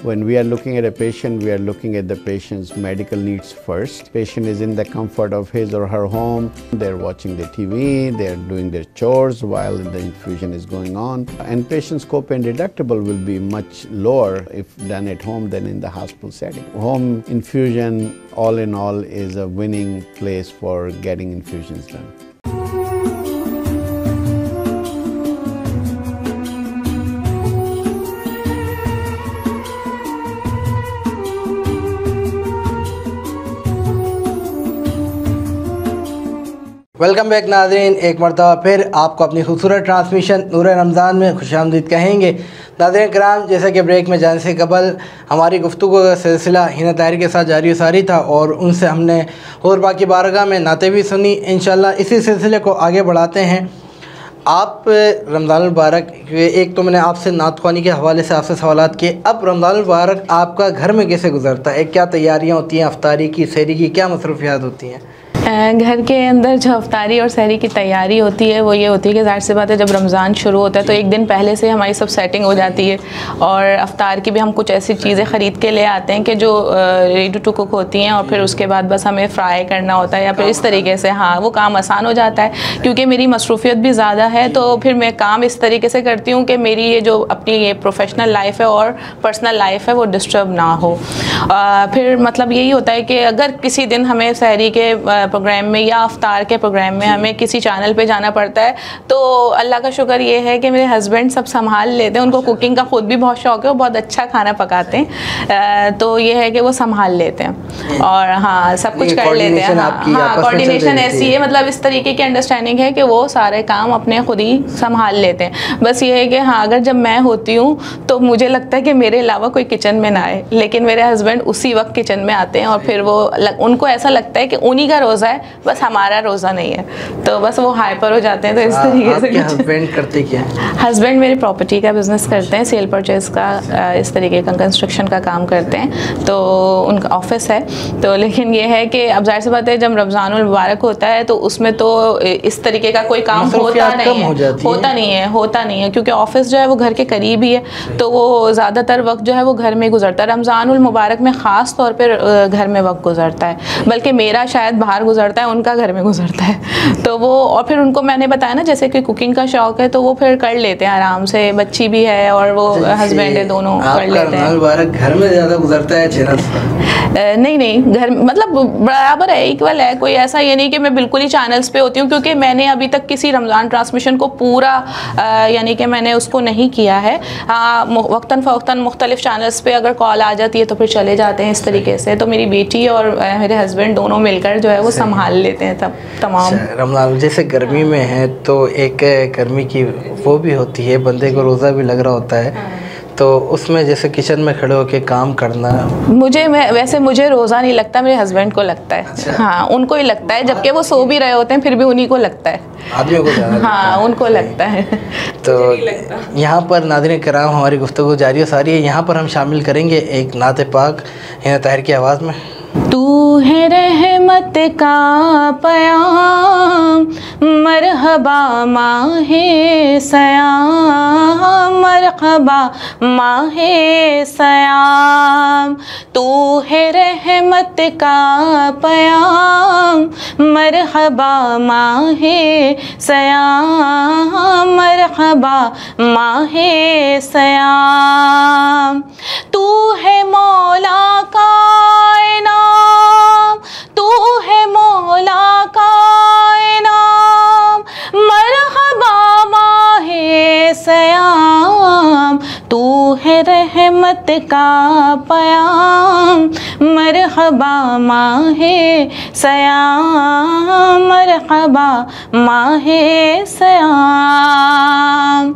When we are looking at a patient, we are looking at the patient's medical needs first. Patient is in the comfort of his or her home. They're watching the TV, they're doing their chores while the infusion is going on. And patient's copay and deductible will be much lower if done at home than in the hospital setting. Home infusion, all in all, is a winning place for getting infusions done. Welcome back नाज़रीन, एक मरतबा फिर आपको अपनी खूबसूरत transmission नूर रमज़ान में खुशामदीद कहेंगे। नाज़रीन कराम, जैसा कि ब्रेक में जाने से कबल हमारी गुफ्तगू का सिलसिला हिना ताहिर के साथ जारी सारी था और उनसे हमने हुज़ूर पाक की बारगाह में नाते भी सुनी। इंशाअल्लाह इसी सिलसिले को आगे बढ़ाते हैं। आप रमज़ान मुबारक, एक तो मैंने आपसे नात ख़्वानी के हवाले से आपसे सवालात किए, अब रमज़ान मुबारक आपका घर में कैसे गुजरता है? क्या तैयारियाँ होती हैं, अफ्तारी की, सहरी की, क्या मसरूफियात होती हैं? घर के अंदर जो अफ्तारी और सहरी की तैयारी होती है वो ये होती है कि ज़ाहिर सी बात है, जब रमज़ान शुरू होता है तो एक दिन पहले से हमारी सब सेटिंग हो जाती है और अफ्तार की भी हम कुछ ऐसी चीज़ें ख़रीद के ले आते हैं कि जो रेडी टू कुक होती हैं और फिर उसके बाद बस हमें फ्राई करना होता है या फिर इस तरीके से, हाँ, वो काम आसान हो जाता है। क्योंकि मेरी मसरूफियत भी ज़्यादा है तो फिर मैं काम इस तरीके से करती हूँ कि मेरी ये जो अपनी ये प्रोफेशनल लाइफ है और पर्सनल लाइफ है वो डिस्टर्ब ना हो। फिर मतलब यही होता है कि अगर किसी दिन हमें सहरी के प्रोग्राम में या अफ्तार के प्रोग्राम में हमें किसी चैनल पे जाना पड़ता है तो अल्लाह का शुक्र ये है कि मेरे हस्बैंड सब संभाल लेते हैं। उनको कुकिंग का खुद भी बहुत शौक़ है, वो बहुत अच्छा खाना पकाते हैं, तो ये है कि वो संभाल लेते हैं और हाँ सब कुछ कर लेते हैं। हाँ, कोऑर्डिनेशन ऐसी है, मतलब इस तरीके की अंडरस्टैंडिंग है कि वो सारे काम अपने खुद ही संभाल लेते हैं। बस ये है कि हाँ, अगर जब मैं होती हूँ तो मुझे लगता है कि मेरे अलावा कोई किचन में ना आए, लेकिन मेरे हस्बैंड उसी वक्त किचन में आते हैं और फिर वो उनको ऐसा लगता है कि उन्हीं का रोज़ा है, बस हमारा रोज़ा नहीं है, तो बस वो हाइपर हो जाते हैं। तो इस तरीके से हस्बैंड करते क्या हैं? हस्बैंड मेरे प्रॉपर्टी का बिज़नेस करते हैं, सेल परचेज़ का, इस तरीके का कंस्ट्रक्शन का काम करते हैं, तो उनका ऑफिस है। तो लेकिन ये है कि अब ज़ाहिर सी बात है जब रमज़ानुल मुबारक होता है तो उसमें तो इस तरीके का कोई काम होता नहीं है क्योंकि ऑफिस जो है वो घर के करीब ही है, तो वो ज़्यादातर वक्त जो है वो घर में गुजरता है। रमज़ानुल मुबारक में ख़ास तौर पर घर में वक्त गुजरता है, बल्कि मेरा शायद बाहर गुजरता है, उनका घर में गुजरता है। तो वो और फिर उनको मैंने बताया ना जैसे कि कुकिंग का शौक़ है तो वो फिर कर लेते हैं आराम से, बच्ची भी है और वो हस्बैंड है, दोनों कर लेते हैं। घर में ज़्यादा गुजरता है? नहीं, घर मतलब बराबर है, इक्वल है, कोई ऐसा ये नहीं कि मैं बिल्कुल ही चैनल्स पे होती हूँ, क्योंकि मैंने अभी तक किसी रमज़ान ट्रांसमिशन को पूरा यानी कि मैंने उसको नहीं किया है। हाँ, वक्तन फ़वक्तन मुख्तलिफ चैनल्स पे अगर कॉल आ जाती है तो फिर चले जाते हैं इस तरीके से। तो मेरी बेटी और मेरे हस्बैंड दोनों मिलकर जो है वो संभाल लेते हैं तमाम। रमज़ान जैसे गर्मी में है तो एक गर्मी की वो भी होती है, बंदे को रोज़ा भी लग रहा होता है, तो उसमें जैसे किचन में खड़े होकर काम करना, वैसे मुझे रोज़ा नहीं लगता, मेरे हस्बैंड को लगता है। अच्छा। हाँ, उनको ही लगता है, जबकि वो सो भी रहे होते हैं फिर भी उन्हीं को लगता है, आदमियों को ज़्यादा। हाँ, उनको लगता है। तो यहाँ पर नाज़रीन कराम हमारी गुफ्तगू जारी है सारी है। यहाँ पर हम शामिल करेंगे एक नात पाक हिना ताहिर की आवाज़ में। तू है रहमत का पयाम, मरहबा माहे सयाम, मरहबा माहे सयाम। तू है रहमत का पयाम, मरहबा माहे सयाम, मरहबा माहे सयाम। तू है मौला का इनाम, तू है मौला का इनाम, मरहबा माहे सयाम। तू है रहमत का पयाम, मरहबा माहे सयाम, मरहबा माहे सयाम।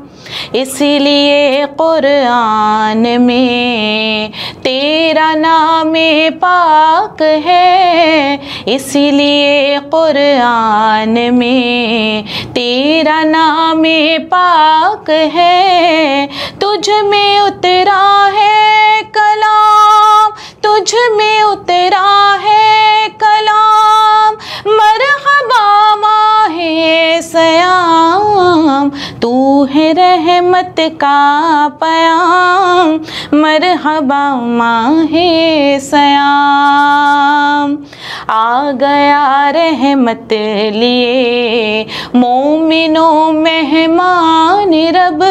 इसीलिए कुरान में तेरा नाम पाक है, इसीलिए कुरान में तेरा नाम पाक है। तुझ में उतरा है कलाम, तुझ में उतरा है कलाम, मरहबा माहे सयाम, तू है रहमत का पयाम, मरहबा माहे सयाम। आ गया रहमत लिए मोमिनों मेहमान रब,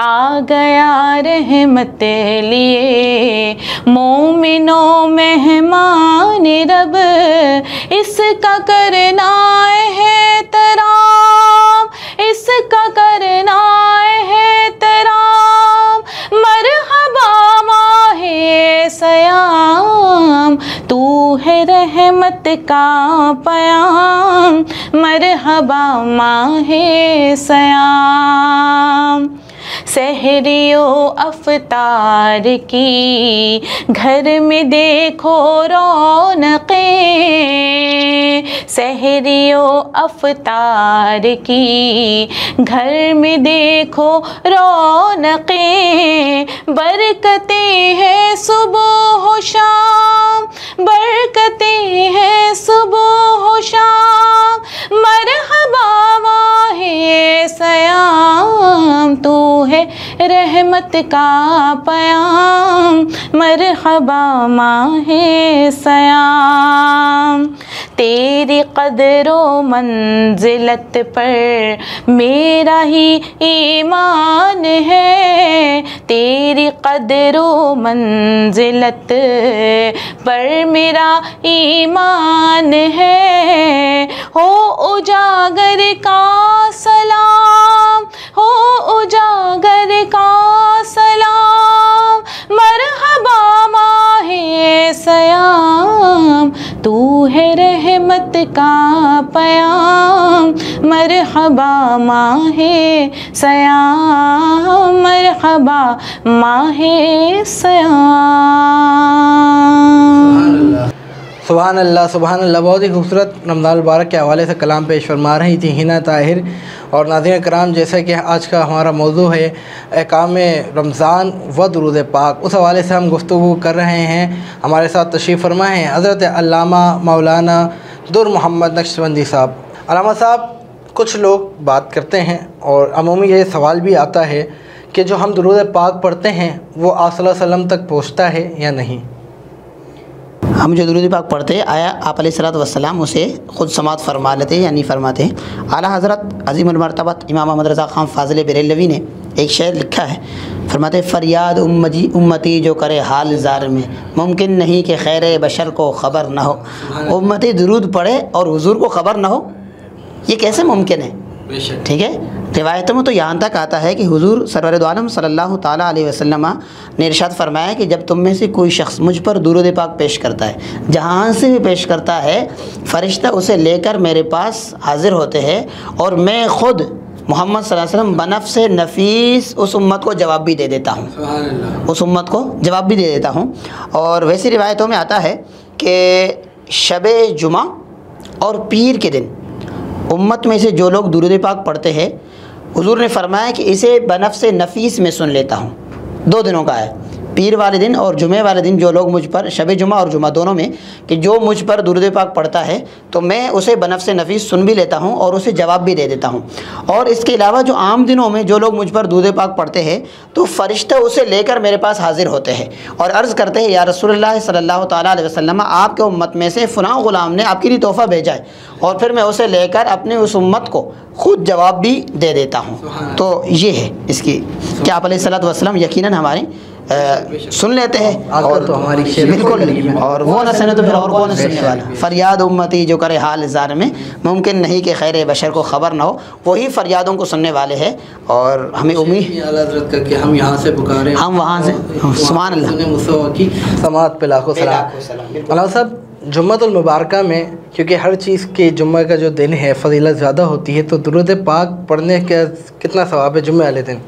आ गया रहमत लिए मोमिनों मेहमान रब। इसका करना है तराम, इसका करना है तराम, मरहबा माहे सयाम, तू है रहमत का पयाम, मरहबा माहे सयाम। सहरियो अफ्तार की घर में देखो रौनक़ें, सहरियो अफ्तार की घर में देखो रौनक़ें, बरकतें हैं सुबह शाम, बरकतें हैं सुबह शाम, मरहबा माहे सयाम, तू है रहमत का पयाम, मरहबा माहे सयाम। तेरी कदरो मंजिलत पर मेरा ही ईमान है, तेरी कदरो मंजिलत पर मेरा ईमान है। हो उजागर का सलाम, हो उजागर का सलाम, मरहबा माहे सयाम, तू है रहमत का पयाम, मरहबा माहे सयाम, मरहबा माहे सयाम। सुभान अल्लाह सुभान अल्लाह। बहुत ही खूबसूरत रमज़ान मुबारक के हवाले से कलाम पेश फरमा रही थी हिना ताहिर। और नाज़रीन कराम, जैसा कि आज का हमारा मौजू है अहकाम रमज़ान व दुरूद पाक, उस हवाले से हम गुफ्तगू कर रहे हैं। हमारे साथ तशरीफ़ फरमा हैं हज़रत अल्लामा मौलाना दुर मोहम्मद नक्शबंदी साहब। अल्लामा साहब, कुछ लोग बात करते हैं और अमूमी ये सवाल भी आता है कि जो हम दुरूद पाक पढ़ते हैं वो आप सल्लल्लाहु अलैहि वसल्लम तक पहुँचता है या नहीं? हम जो दुरूद पाक पढ़ते हैं, आया आप अलैहिस्सलातु वस्सलाम उसे ख़ुद समात फरमा लेते हैं या नहीं फरमाते? आला हज़रत अज़ीमुल मर्तबत इमाम अहमद रज़ा ख़ान फ़ाज़िल बरेलवी ने एक शेर लिखा है, फरमाते फ़रियाद उम्मती जो करे हाल ज़ार में, मुमकिन नहीं कि खैर बशर को ख़बर ना हो। उम्मती दुरूद पढ़े और हुजूर को ख़बर ना हो, ये कैसे मुमकिन है? ठीक है, रिवायतों में तो यहाँ तक आता है कि हुजूर सरवर दो आलम सल्लल्लाहु ताला अलैहि वसल्लम ने इरशाद फरमाया कि जब तुम में से कोई शख्स मुझ पर दुरूद पाक पेश करता है, जहाँ से भी पेश करता है, फ़रिश्ता उसे लेकर मेरे पास हाजिर होते हैं और मैं ख़ुद मोहम्मद सल्लल्लाहु अलैहि वसल्लम बनफ़्से नफ़ीस उस उम्मत को जवाब भी दे देता हूँ, उस उम्मत को जवाब भी दे देता हूँ। और वैसी रिवायतों में आता है कि शब जुमा और पीर के दिन उम्मत में से जो लोग दुरूद पाक पढ़ते हैं, हुजूर ने फरमाया कि इसे बनफ़्से नफ़ीस में सुन लेता हूँ। 2 दिनों का है, पीर वाले दिन और जुमे वाले दिन, जो लोग मुझ पर, शब जुमा और जुमा दोनों में, कि जो मुझ पर दुरूद पाक पढ़ता है तो मैं उसे बनफ़्से नफ़ीस सुन भी लेता हूँ और उसे जवाब भी दे देता हूँ। और इसके अलावा जो आम दिनों में जो लोग मुझ पर दुरूद पाक पढ़ते हैं तो फ़रिश्ता उसे लेकर मेरे पास हाजिर होते हैं और अर्ज़ करते हैं, या रसूलुल्लाह सल्लल्लाहु ताला अलैहि वसल्लम, आपके उम्मत में से फ़लाँ ग़ुलाम ने आपके लिए तोहफ़ा भेजा है, और फिर मैं उसे लेकर अपने उस उम्मत को ख़ुद जवाब भी दे देता हूँ। तो ये है इसकी, क्या आप अलैहिस्सलातु वस्सलाम यकीनन हमारे सुन लेते हैं और तो हमारी बिल्कुल, और वो न सुने तो फिर और कौन सुनने वाला। फरियाद उम्मती जो करे हाल ज़ार में, मुमकिन नहीं कि खैर बशर को ख़बर ना हो, वही फरियादों को सुनने वाले हैं। और हमें उम्मीद हज़रत का कि हम यहाँ से पुकारें, हम वहाँ से, सुभान अल्लाह की समात पे लाखों सलाम। अल्लाह साहब, जुम्मतुल मुबारका में क्योंकि हर चीज़ के जुम्मे का जो दिन है फ़जीलत ज़्यादा होती है, तो दुरूद पाक पढ़ने का कितना सवाब है जुम्मे वाले दिन?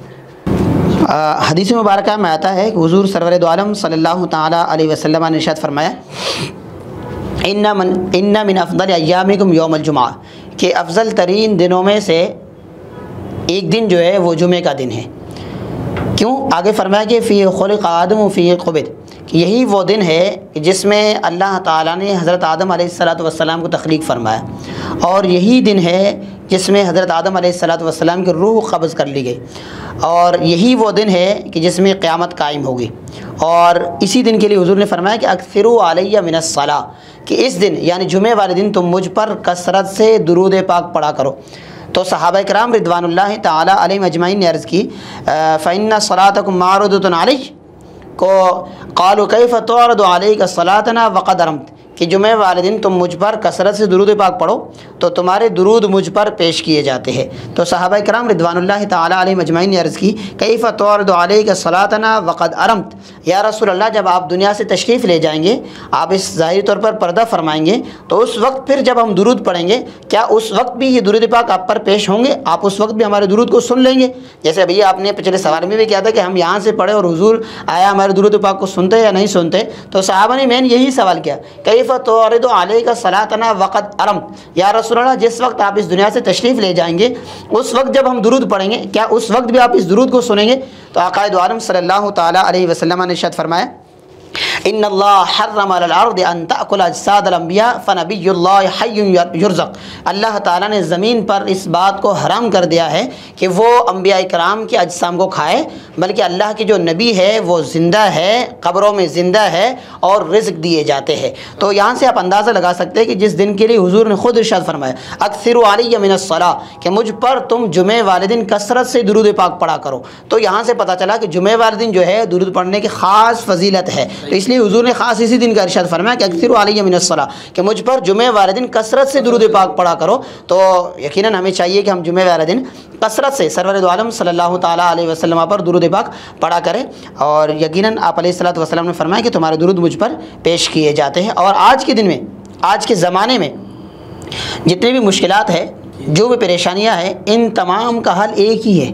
हदीस मुबारक में आता है कि हुज़ूर सरवर दो आलम सल्लल्लाहु तआला अलैहि वसल्लम ने इरशाद फरमाया, इन्ना मिन अफ़ज़ल अय्यामिकुम यौमुल जुमा, कि अफ़ज़ल तरीन दिनों में से एक दिन जो है वो जुमे का दिन है। क्यों? आगे फरमाया कि फ़ी खुलिक़ आदम फ़ी क़ुबिद, कि यही वो दिन है कि जिसमें अल्लाह ताला ने हज़रत आदम अलैहिस्सलातु वस्सलाम को तख्लीक़ फरमाया, और यही दिन है जिसमें हज़रत आदम अलैहिस्सलातु वस्सलाम की रूह क़ब्ज़ कर ली गई, और यही वो दिन है कि जिसमें क़यामत कायम होगी। और इसी दिन के लिए हुज़ूर ने फरमाया कि अक्सिरू अलैया मिनस्सलाह, कि इस दिन यानी जुमे वाले दिन तुम मुझ पर कसरत से दुरूद पाक पढ़ा करो। तो सहाबा किराम रिदवानुल्लाहि ताला अलैहिम अजमाइन ने अर्ज़ की, फ़इन्ना सलातकुम मारुदतुन अलैहि को क़ालू कैफ़ तुअरदु अलैका सलातना वक़द रमत, कि जुमे वाले दिन तुम मुझ पर कसरत से दुरूद पाक पढ़ो तो तुम्हारे दुरूद मुझ पर पेश किए जाते हैं। तो सहाबा किराम रिदवानुल्लाहि ताला अलैहिम अजमाइन ने अर्ज़ की, कैफ़ तुअरदु अलैका सलातना वक़द रमत, या रसूल अल्लाह, जब आप दुनिया से तशरीफ़ ले जाएंगे, आप इस ज़ाहिरी तौर पर पर्दा फरमाएंगे, तो उस वक्त फिर जब हम दुरूद पढ़ेंगे, क्या उस वक्त भी ये दुरूद पाक आप पर पेश होंगे? आप उस वक्त भी हमारे दुरूद को सुन लेंगे? जैसे भैया आपने पिछले सवाल में भी किया था कि हम यहाँ से पढ़े और हुज़ूर आया हमारे दुरूद पाक को सुनते या नहीं सुनते, तो सहाबा ने मैंने यही सवाल किया, कैफ़ तुअरदु अलैका सलातना वक़द रमत, या रसूल अल्लाह, जिस वक्त आप इस दुनिया से तशरीफ़ ले जाएंगे, उस वक्त जब हम दुरूद पढ़ेंगे, क्या उस वक्त भी आप इस दुरूद को सुनेंगे? तो आक़ा दो आलम सल्लल्लाहु ताला अलैहि वसल्लम ने इरशाद फरमाया, इन्नल्लाह हर्रम अलल अर्द अन तअकुल अजसादल अंबिया फनबियुल्लाह हय्युन युरज़क़, अल्लाह ताला ने ज़मीन पर इस बात को हराम कर दिया है कि वो अंबिया इकराम के अजसाम को खाए, बल्कि अल्लाह की जो नबी है वो ज़िंदा है, क़ब्रों में ज़िंदा है और रिज़्क़ दिए जाते हैं। तो यहाँ से आप अंदाज़ा लगा सकते हैं कि जिस दिन के लिए हुज़ूर ने ख़ुद इरशाद फरमाया, अक्सिरू अलैया मिनस्सलाह, कि मुझ पर तुम जुमे वाले दिन कसरत से दुरूद पाक पढ़ा करो। तो यहाँ से पता चला कि जुमे वाले दिन जो है दुरूद पढ़ने की ख़ास फजीलत है। तो इसलिए हुज़ूर ने ख़ास इसी दिन का इरशाद फरमाया कि अक्सिरू अलैया मिनस्सलाह, कि मुझ पर जुमे वाले दिन कसरत से दुरूद पाक पढ़ा करो। तो यकीनन हमें चाहिए कि हम जुमे वाले दिन कसरत से सरवर दो आलम सल्लल्लाहु ताला अलैहि वसल्लम पर दुरूद पाक पढ़ा करें, और यकीनन आप अलैहिस्सलातु वस्सलाम ने फरमाया कि तुम्हारे दुरूद मुझ पर पेश किए जाते हैं। और आज के दिन में, आज के ज़माने में जितनी भी मुश्किलात है, जो भी परेशानियाँ हैं, इन तमाम का हल एक ही है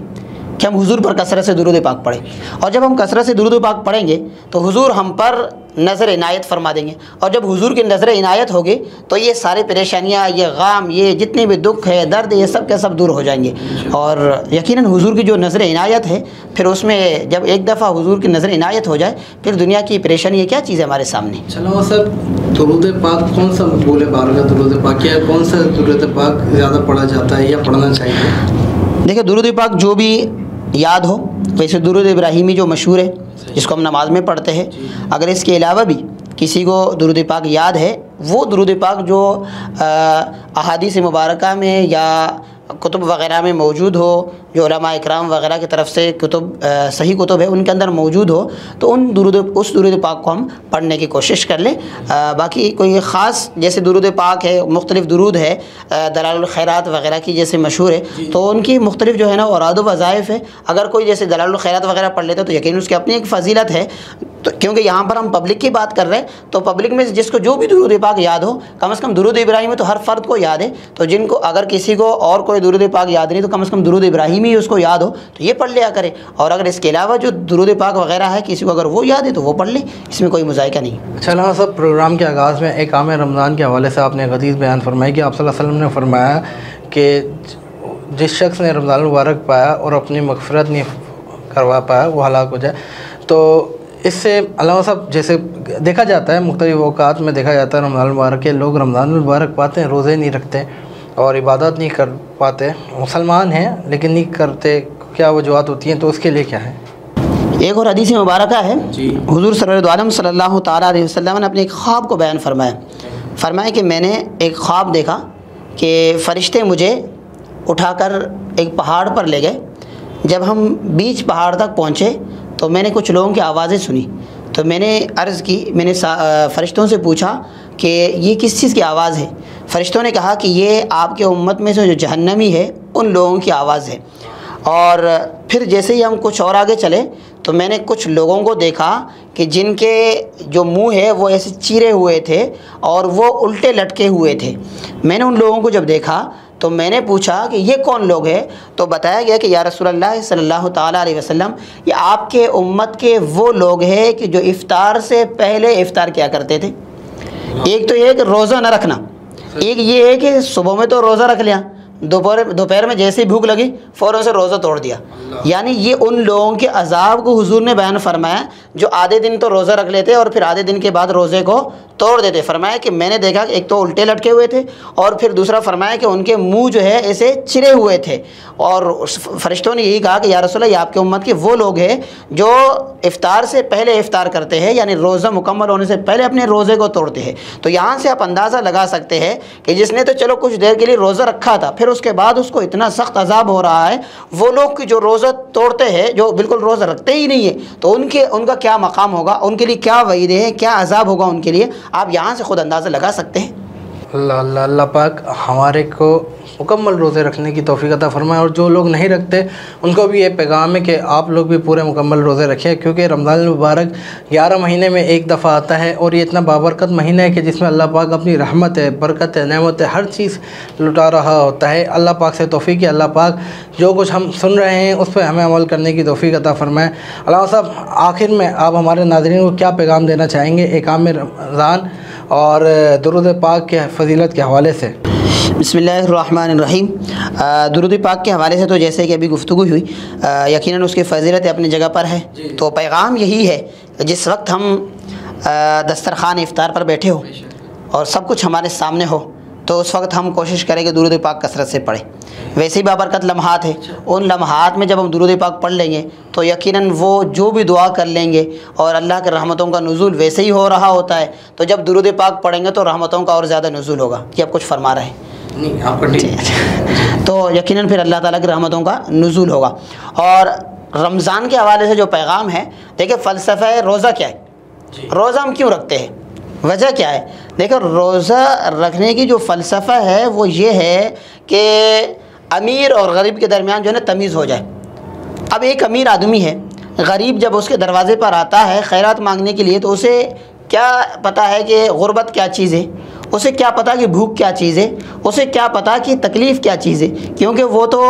कि हम हुज़ूर पर कसरत से दुरूद पाक पढ़ें। और जब हम कसरत से दुरूद पाक पढ़ेंगे तो हुज़ूर हम पर नज़र इनायत फरमा देंगे, और जब हुज़ूर की नज़र इनायत होगी तो ये सारी परेशानियाँ, ये ग़म, ये जितने भी दुख है, दर्द, ये सब के सब दूर हो जाएंगे। और यकीनन हुज़ूर की जो नज़र इनायत है, फिर उसमें जब एक दफ़ा हुज़ूर की नज़र इनायत हो जाए, फिर दुनिया की परेशानी ये क्या चीज़ है हमारे सामने। चलो सर, दुरूद पाक कौन सा मकबूल बार का दुरूद पाक है, कौन सा दुरूद पाक ज़्यादा पढ़ा जाता है या पढ़ना चाहिए? देखिए, दुरूद पाक जो भी याद हो, वैसे दुरूद इब्राहिमी जो मशहूर है, जिसको हम नमाज में पढ़ते हैं, अगर इसके अलावा भी किसी को दुरूद पाक याद है, वो दुरूद पाक जो अहादीस मुबारका में या कुतुब वग़ैरह में मौजूद हो, जो उलमा इकराम वग़ैरह की तरफ से कुतुब सही कुतुब है उनके अंदर मौजूद हो, तो उस दुरूद पाक को हम पढ़ने की कोशिश कर लें। बाकी कोई ख़ास जैसे दुरूद पाक है, मुख्तलिफ़ दुरूद है, दलालुल खैरात वग़ैरह की जैसे मशहूर है, तो उनकी मुख्तलिफ़ जो है ना औराद वज़ाइफ़ है। अगर कोई जैसे दलालुल खैरात वग़ैरह पढ़ लेता है तो यकीन उसकी अपनी एक फ़जीलत है। तो क्योंकि यहाँ पर हम पब्लिक की बात कर रहे हैं, तो पब्लिक में जिसको जो भी दुरूद पाक याद हो, कम से कम दुरूद इब्राहिम तो हर फ़र्द को याद है, तो जिनको अगर किसी को और कोई दुरूद पाक याद नहीं, तो कम से कम दुरूद इब्राहिम ही उसको याद हो तो ये पढ़ लिया करे। और अगर इसके अलावा जो दुरूद पाक वग़ैरह है किसी को अगर वो याद है तो वो पढ़ ले, इसमें कोई मुज़ायका नहीं। अच्छा सब प्रोग्राम के आगाज़ में एक आम रमज़ान के हवाले से आपने हदीस बयान फरमाई कि आप सल्लल्लाहु अलैहि वसल्लम ने फरमाया कि जिस शख्स ने रमज़ान मुबारक पाया और अपनी मग़फ़िरत नहीं करवा पाया वो हलाक हो जाए। तो इससे अल्लाह साहब जैसे देखा जाता है, मुख्तलिफ़ औक़ात में देखा जाता है, रमज़ान मुबारक के लोग रमज़ान मुबारक पाते हैं, रोज़े नहीं रखते और इबादत नहीं कर पाते, मुसलमान हैं लेकिन नहीं करते, क्या वजूहत होती हैं? तो उसके लिए क्या है? एक और हदीस मुबारक है हुज़ूर सल्लल्लाहु ताला अलैहि वसल्लम ने अपने एक ख्वाब को बयान फरमाया कि मैंने एक ख्वाब देखा कि फ़रिश्ते मुझे उठाकर एक पहाड़ पर ले गए। जब हम बीच पहाड़ तक पहुँचे तो मैंने कुछ लोगों की आवाज़ें सुनी। तो मैंने अर्ज़ की, मैंने फ़रिश्तों से पूछा कि ये किस चीज़ की आवाज़ है। फ़रिश्तों ने कहा कि ये आपके उम्मत में से जो जहन्नमी है उन लोगों की आवाज़ है। और फिर जैसे ही हम कुछ और आगे चले तो मैंने कुछ लोगों को देखा कि जिनके जो मुंह है वो ऐसे चीरे हुए थे और वो उल्टे लटके हुए थे। मैंने उन लोगों को जब देखा तो मैंने पूछा कि ये कौन लोग हैं, तो बताया गया कि या रसूलल्लाह सल्लल्लाहु ताला अलैहि वसल्लम, ये आपके उम्मत के वो लोग हैं कि जो इफ़्तार से पहले इफ़्तार किया करते थे। एक तो ये कि रोज़ा न रखना, एक ये है कि सुबह में तो रोज़ा रख लिया, दोपहर में जैसे ही भूख लगी फ़ौरन से रोज़ा तोड़ दिया। यानी ये उन लोगों के अजाब को हुजूर ने बयान फरमाया जो आधे दिन तो रोज़ा रख लेते और फिर आधे दिन के बाद रोज़े को तोड़ देते। फरमाया कि मैंने देखा कि एक तो उल्टे लटके हुए थे और फिर दूसरा फरमाया कि उनके मुंह जो है ऐसे चिरे हुए थे। और फरिश्तों ने यही कहा कि या रसूल, ये आपके उम्मत के वो लोग हैं जो इफ़्तार से पहले इफ़्तार करते हैं, यानी रोज़ा मुकम्मल होने से पहले अपने रोज़े को तोड़ते हैं। तो यहाँ से आप अंदाज़ा लगा सकते हैं कि जिसने तो चलो कुछ देर के लिए रोज़ा रखा था, फिर उसके बाद उसको इतना सख्त अजाब हो रहा है, वो लोग जो रोज़ा तोड़ते हैं, जो बिल्कुल रोज़ा रखते ही नहीं है, तो उनका क्या मकाम होगा, उनके लिए क्या वईदे हैं, क्या अजाब होगा उनके लिए, आप यहाँ से ख़ुद अंदाज़ा लगा सकते हैं। अल्लाह अल्लाह पाक हमारे को मुकम्मल रोज़े रखने की तौफ़ीक़ अता फ़रमाए, और जो लोग नहीं रखते उनको भी ये पैगाम है कि आप लोग भी पूरे मुकम्मल रोज़े रखें, क्योंकि रमज़ान मुबारक 11 महीने में एक दफ़ा आता है और ये इतना बाबरकत महीना है कि जिसमें अल्लाह पाक अपनी रहमत है, बरकत है, नेमत है, हर चीज़ लुटा रहा होता है। अल्लाह पाक से तौफ़ीक़ है, अल्लाह पाक जो कुछ हम सुन रहे हैं उस पर हमें अमल करने की तौफ़ीक़ अता फ़रमाए। अल्लाह साहब, आखिर में आप हमारे नाज़रीन को क्या पैगाम देना चाहेंगे एकाम रमज़ान और दुरूद पाक के फ़जीलत के हवाले से? बिस्मिल्लाहिर्रहमानिर्रहीम। दुरूद पाक के हवाले से तो जैसे कि अभी गुफ्तगू हुई, यकीनन उसकी फ़जीलत अपनी जगह पर है। तो पैगाम यही है, जिस वक्त हम दस्तरख़ान इफ़्तार पर बैठे हो और सब कुछ हमारे सामने हो, तो उस वक्त हम कोशिश करें कि दुरूद पाक कसरत से पढ़ें। वैसे ही बाबरकत लम्हात है, उन लम्हात में जब हम दुरूद पाक पढ़ लेंगे तो यकीनन वो जो भी दुआ कर लेंगे और अल्लाह के रहमतों का नुज़ूल वैसे ही हो रहा होता है, तो जब दुरूद पाक पढ़ेंगे तो रहमतों का और ज़्यादा नुज़ूल होगा। कि आप कुछ फरमा रहे हैं? नहीं, आप तो यकीनन फिर अल्लाह ताला की रहमतों का नुज़ूल होगा। और रमज़ान के हवाले से जो पैगाम है, देखिए फ़लसफ़ा रोज़ा क्या है, रोज़ा हम क्यों रखते हैं, वजह क्या है? देखो, रोज़ा रखने की जो फ़लसफ़ा है वो ये है कि अमीर और गरीब के दरमियान जो है ना तमीज़ हो जाए। अब एक अमीर आदमी है, गरीब जब उसके दरवाज़े पर आता है खैरात मांगने के लिए, तो उसे क्या पता है कि गुर्बत क्या चीज़ है, उसे क्या पता कि भूख क्या चीज़ है, उसे क्या पता कि तकलीफ़ क्या चीज़ है, क्योंकि वो तो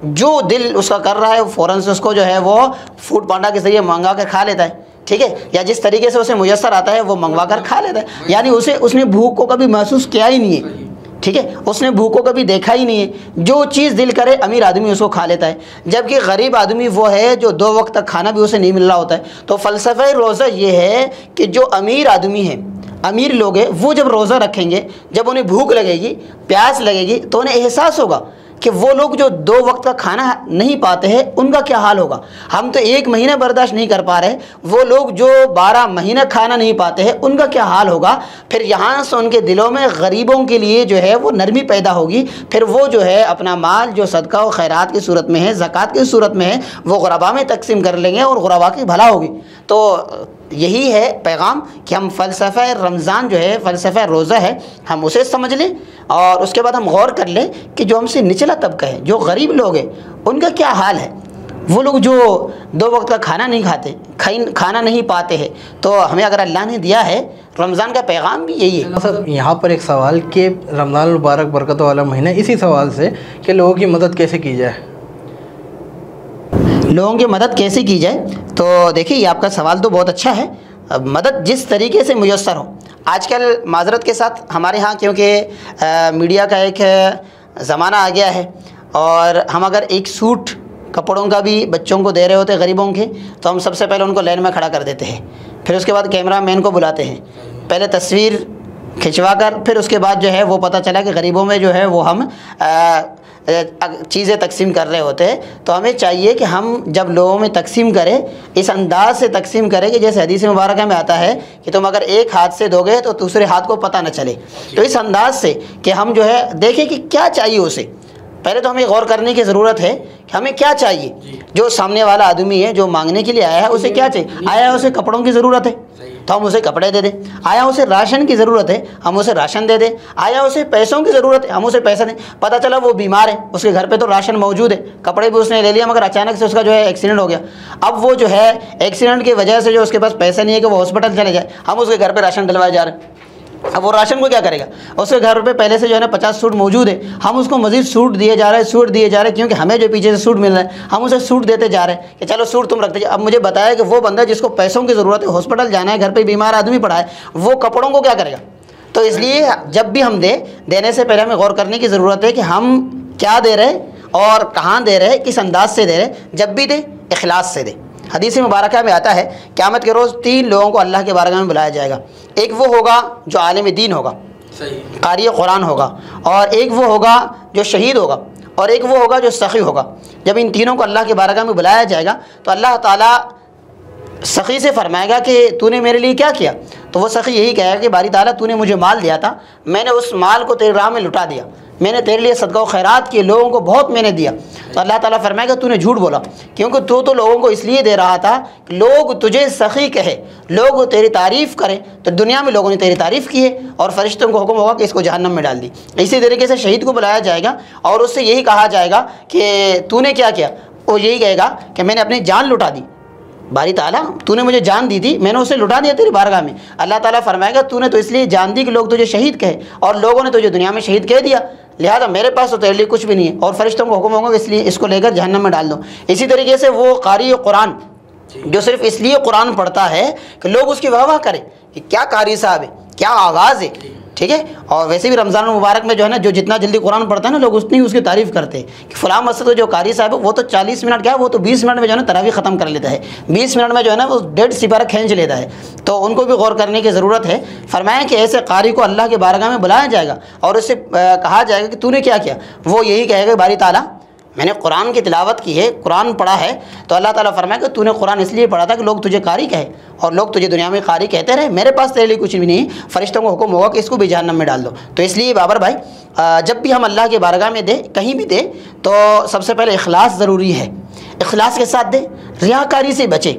जो दिल उसका कर रहा है फ़ौरन से उसको जो है वो फूड पांडा के ज़रिए मंगा कर खा लेता है, ठीक है, या जिस तरीके से उसे मुयस्सर आता है वो मंगवा कर खा लेता है। यानी उसने भूख को कभी महसूस किया ही नहीं है, ठीक है, उसने भूख को कभी देखा ही नहीं है। जो चीज़ दिल करे अमीर आदमी उसको खा लेता है, जबकि गरीब आदमी वो है जो 2 वक्त तक खाना भी उसे नहीं मिल रहा होता है। तो फ़लसफ़ा रोज़ा ये है कि जो अमीर आदमी है, अमीर लोग हैं, वो जब रोज़ा रखेंगे, जब उन्हें भूख लगेगी, प्यास लगेगी, तो उन्हें एहसास होगा कि वो लोग जो 2 वक्त का खाना नहीं पाते हैं उनका क्या हाल होगा। हम तो 1 महीना बर्दाश्त नहीं कर पा रहे, वो लोग जो 12 महीना खाना नहीं पाते हैं उनका क्या हाल होगा। फिर यहाँ से उनके दिलों में गरीबों के लिए जो है वो नरमी पैदा होगी। फिर वो जो है अपना माल जो सदका और खैरात की सूरत में है, ज़कात की सूरत में है, वो गुरबा में तकसीम कर लेंगे और गुरबा की भला होगी। तो यही है पैगाम कि हम फ़लसफ़ा रमज़ान जो है, फ़लसफ़ा रोज़ा है, हम उसे समझ लें और उसके बाद हम गौर कर लें कि जो हमसे निचला तबका है, जो गरीब लोग हैं, उनका क्या हाल है। वो लोग जो 2 वक्त का खाना नहीं खाते, खाना नहीं पाते हैं, तो हमें अगर अल्लाह ने दिया है, रमज़ान का पैगाम भी यही है। सर, यहाँ पर एक सवाल कि रमज़ान मुबारक बरकत वाला महीना, इसी सवाल से कि लोगों की मदद कैसे की जाए, लोगों की मदद कैसे की जाए। तो देखिए, ये आपका सवाल तो बहुत अच्छा है। मदद जिस तरीके से मुयस्सर हो, आजकल माजरत के साथ हमारे यहाँ क्योंकि मीडिया का एक ज़माना आ गया है, और हम अगर एक सूट कपड़ों का भी बच्चों को दे रहे होते गरीबों के, तो हम सबसे पहले उनको लाइन में खड़ा कर देते हैं, फिर उसके बाद कैमरा मैन को बुलाते हैं, पहले तस्वीर खिंचवा कर, फिर उसके बाद जो है वो पता चला कि गरीबों में जो है वो हम चीज़ें तकसीम कर रहे होते हैं। तो हमें चाहिए कि हम जब लोगों में तकसीम करें, इस अंदाज से तकसीम करें कि जैसे हदीस मुबारक में आता है कि तुम अगर एक हाथ से दोगे तो दूसरे हाथ को पता न चले। तो इस अंदाज से कि हम जो है देखें कि क्या चाहिए उसे, पहले तो हमें गौर करने की ज़रूरत है कि हमें क्या चाहिए। जो सामने वाला आदमी है जो मांगने के लिए आया है उसे क्या चाहिए? आया है उसे कपड़ों की ज़रूरत है तो हम उसे कपड़े दे दें। आया उसे राशन की ज़रूरत है हम उसे राशन दे दें। आया उसे पैसों की ज़रूरत है हम उसे पैसा दें। पता चला वो बीमार है, उसके घर पे तो राशन मौजूद है, कपड़े भी उसने ले लिया, मगर अचानक से उसका जो है एक्सीडेंट हो गया। अब वो जो है एक्सीडेंट की वजह से जो उसके पास पैसा नहीं है कि वो हॉस्पिटल चले जाए, हम उसके घर पर राशन डलवाए जा रहे हैं। अब वो राशन को क्या करेगा? उसके घर पे पहले से जो है ना 50 सूट मौजूद है, हम उसको मजीद सूट दिए जा रहे हैं, सूट दिए जा रहे हैं, क्योंकि हमें जो पीछे से सूट मिल रहा है हम उसे सूट देते जा रहे हैं कि चलो सूट तुम रख दीजिए। अब मुझे बताया कि वो बंदा जिसको पैसों की ज़रूरत है, हॉस्पिटल जाना है, घर पे बीमार आदमी पड़ा है, वो कपड़ों को क्या करेगा? तो इसलिए जब भी हम देने से पहले हमें गौर करने की ज़रूरत है कि हम क्या दे रहे और कहाँ दे रहे, किस अंदाज से दे रहे। जब भी दे इखलास से दे। हदीस मुबारक में आता है क़यामत के रोज़ 3 लोगों को अल्लाह के बारगाह में बुलाया जाएगा। एक वो होगा जो आलिम दीन होगा, कारी कुरान होगा, और एक वो होगा जो शहीद होगा, और एक वो होगा जो सखी होगा। जब इन तीनों को अल्लाह के बारगाह में बुलाया जाएगा तो अल्लाह ताला सखी से फरमाएगा कि तूने मेरे लिए क्या किया? तो वो सखी यही कहेगा कि बारी ताला तूने मुझे माल दिया था, मैंने उस माल को तेरी राह में लुटा दिया, मैंने तेरे लिए सदका व खैरात किए, लोगों को बहुत मैंने दिया। तो अल्लाह ताला फरमाएगा तूने झूठ बोला, क्योंकि तू तो लोगों को इसलिए दे रहा था कि लोग तुझे सखी कहे, लोग तेरी तारीफ़ करें। तो दुनिया में लोगों ने तेरी तारीफ़ की है और फरिश्तों को हुक्म होगा कि इसको जहन्नम में डाल दी। इसी तरीके से शहीद को बुलाया जाएगा और उससे यही कहा जाएगा कि तूने क्या किया? वो यही कहेगा कि मैंने अपनी जान लुटा दी। बारी ताला तूने मुझे जान दी थी, मैंने उसे लुटा दिया तेरी बारगाह में। अल्लाह ताला फरमाएगा तूने तो इसलिए जान दी कि लोग तुझे शहीद कहे, और लोगों ने तुझे दुनिया में शहीद कह दिया, लिहाजा मेरे पास तो तेरे लिए कुछ भी नहीं है, और फरिश्तों को हुक्म होगा इसलिए इसको लेकर जहन्नम में डाल दो। इसी तरीके से वो कारी कुरान जो सिर्फ इसलिए कुरान पढ़ता है कि लोग उसकी वाह वाह करें कि क्या कारी साहब है, क्या आवाज़ है, ठीक है। और वैसे भी रमज़ान मुबारक में जो है ना, जो जितना जल्दी कुरान पढ़ता है ना, लोग उतनी उसकी तारीफ़ करते हैं कि फ़लाँ मस्जिद जो कारी साहब है वो तो 40 मिनट क्या, वो तो 20 मिनट में जो है ना तरावी ख़त्म कर लेता है, 20 मिनट में जो है ना वो 1.5 सिपारा खींच लेता है। तो उनको भी गौर करने की ज़रूरत है। फरमाया कि ऐसे कारी को अल्लाह के बारगाह में बुलाया जाएगा और उससे कहा जाएगा कि तूने क्या किया? वो यही कहेगा बारी ताला मैंने कुरान की तिलावत की है, कुरान पढ़ा है। तो अल्लाह ताला फरमाया कि तूने कुरान इसलिए पढ़ा था कि लोग तुझे कारी कहे, और लोग तुझे दुनिया में कारी कहते रहे, मेरे पास तेरे लिए कुछ भी नहीं। फरिश्तों को हुक्म होगा कि इसको भी जहन्नम में डाल दो। तो इसलिए बाबर भाई जब भी हम अल्लाह के बारगाह में दे, कहीं भी दे, तो सबसे पहले इखलास ज़रूरी है। इखलास के साथ दे, रियाकारी से बचे,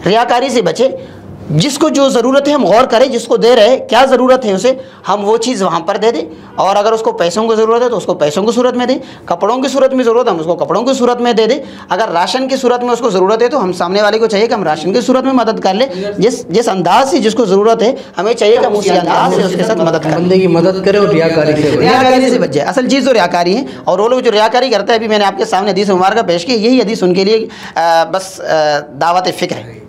रियाकारी से बचे। जिसको जो ज़रूरत है हम गौर करें, जिसको दे रहे क्या ज़रूरत है उसे हम वो चीज़ वहाँ पर दे दें। और अगर उसको पैसों की ज़रूरत है तो उसको पैसों की सूरत में दें, कपड़ों की सूरत में ज़रूरत है हम उसको कपड़ों की सूरत में दे दें। अगर राशन की सूरत में उसको ज़रूरत है तो हम सामने वाले को चाहिए कि हम राशन की सूरत में मदद कर लें। जिस अंदाज से जिसको ज़रूरत है हमें चाहिए कि हम उसी अंदाज से उसके साथ मदद करें, बंदे की मदद करें और रियाकारी से बच जाए। असल चीज़ तो रियाकारी है, और वो लोग जो रियाकारी करते हैं, अभी मैंने आपके सामने हदीस मुबारक पेश की, यही हदीस उनके लिए बस दावत फ़िक्र है।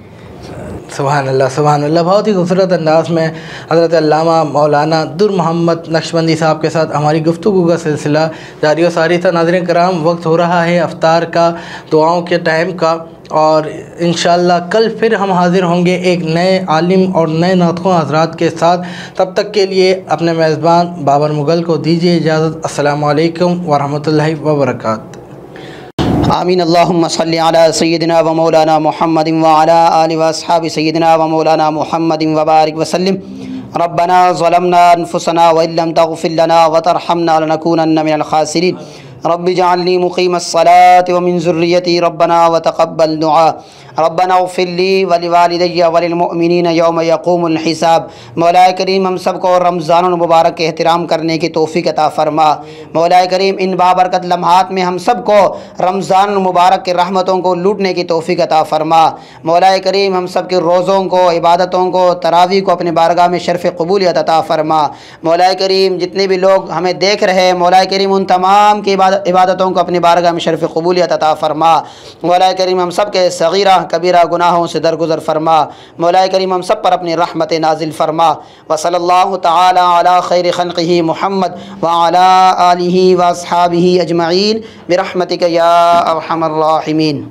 सुभान अल्लाह, सुभान अल्लाह। बहुत ही खूबसूरत अंदाज़ में हज़रत अल्लामा मौलाना दुर मोहम्मद नक्शबंदी साहब के साथ हमारी गुफ्तगू का सिलसिला जारी व सारी था। नाज़रीन कराम, वक्त हो रहा है अफ्तार का, दुआओं के टाइम का, और इंशाअल्लाह कल फिर हम हाज़िर होंगे एक नए आलिम और नए नातख़्वां हज़रात के साथ। तब तक के लिए अपने मेज़बान बाबर मुग़ल को दीजिए इजाज़त। अस्सलामु अलैकुम व रहमतुल्लाहि व बरकातुहू। आमीन। अल्लाहुम्मा सल्लि अला सय्यिदिना व मौलाना मुहम्मदिन व अला आलि व अस्हाबि सय्यिदिना व मौलाना मुहम्मदिन व बारिक व सल्लिम। रब्बना ज़लमना अनफुसना व इल्लम तग़फिर लना व तरहमना लनकूनन्ना मिनल खासिरीन। रब्बि जअलनी मुक़ीमस्सलाति व मिन ज़ुर्रिय्यती रब्बना व तक़ब्बल दुआ। रब्बना इग़फ़िर ली व लिवालिदैया व लिलमुअमिनीना यौम यक़ूमुल हिसाब। मौलाए करीम हम सब को रमज़ानुल मुबारक के एहतराम करने की तौफ़ीक़ अता फ़रमा। मौलाए करीम इन बाबरकत लम्हात में हम सब को रमज़ानुल मुबारक के रहमतों को लूटने की तौफ़ीक़ अता फ़रमा। मौलाए करीम हम सब के रोज़ों को, इबादतों को, तरावी को अपने बारगाह में शर्फ़ क़बूलियत अता फ़रमा। मौलाए करीम जितने भी लोग हमें देख रहे हैं, मौलाए करीम उन तमाम की इबादतों को अपने बारगाह में शर्फ़ क़बूलियत अता फ़रमा। मौलाए करीम हम सब के सग़ीरा कबीरा गुनाहों से दरगुज़र फ़रमा। मौलाए करीम हम सब पर अपनी रहमत नाजिल फ़रमा। व सल्लल्लाहु तआला अला खैरि ख़ल्क़िही मुहम्मद व अला आलिही व अस्हाबिही अजमईन बिरहमतिका या अरहमर राहिमीन।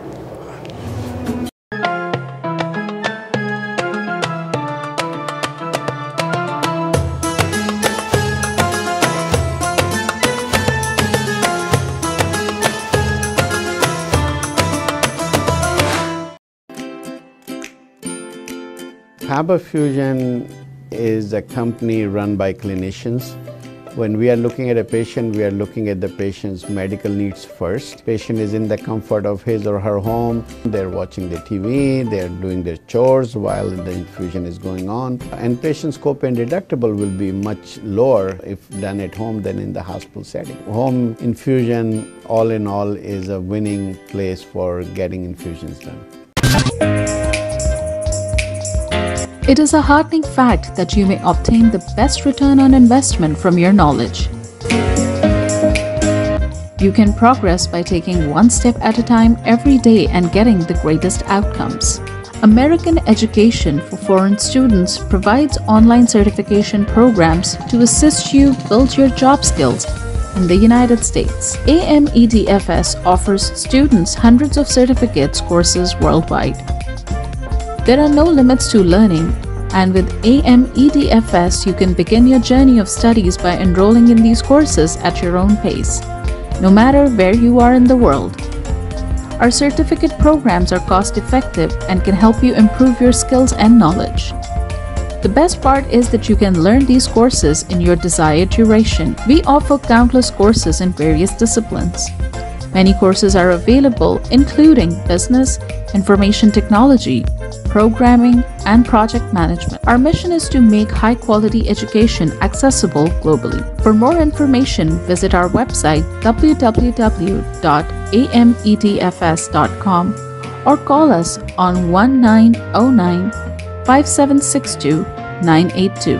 Faber Fusion is a company run by clinicians. When we are looking at a patient, we are looking at the patient's medical needs first. Patient is in the comfort of his or her home. They're watching the TV, they're doing their chores while the infusion is going on. And patient's copay deductible will be much lower if done at home than in the hospital setting. Home infusion, all in all, is a winning place for getting infusions done. It is a heartening fact that you may obtain the best return on investment from your knowledge. You can progress by taking one step at a time every day and getting the greatest outcomes. American Education for Foreign Students provides online certification programs to assist you build your job skills in the United States. AMEDFS offers students hundreds of certificates courses worldwide. There are no limits to learning, and with AMEDFS you can begin your journey of studies by enrolling in these courses at your own pace, no matter where you are in the world. Our certificate programs are cost-effective and can help you improve your skills and knowledge. The best part is that you can learn these courses in your desired duration. We offer countless courses in various disciplines. Many courses are available, including business, information technology, programming, and project management. Our mission is to make high-quality education accessible globally. For more information, visit our website www.amedfs.com or call us on 1909-5762-982.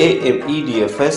AMEDFS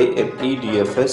AMEDFS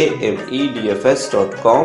amedfs.com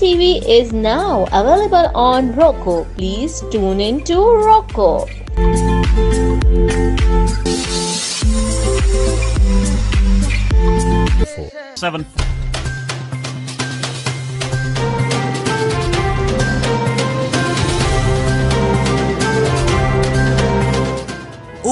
TV is now available on Roku. Please tune in to Roku. 7.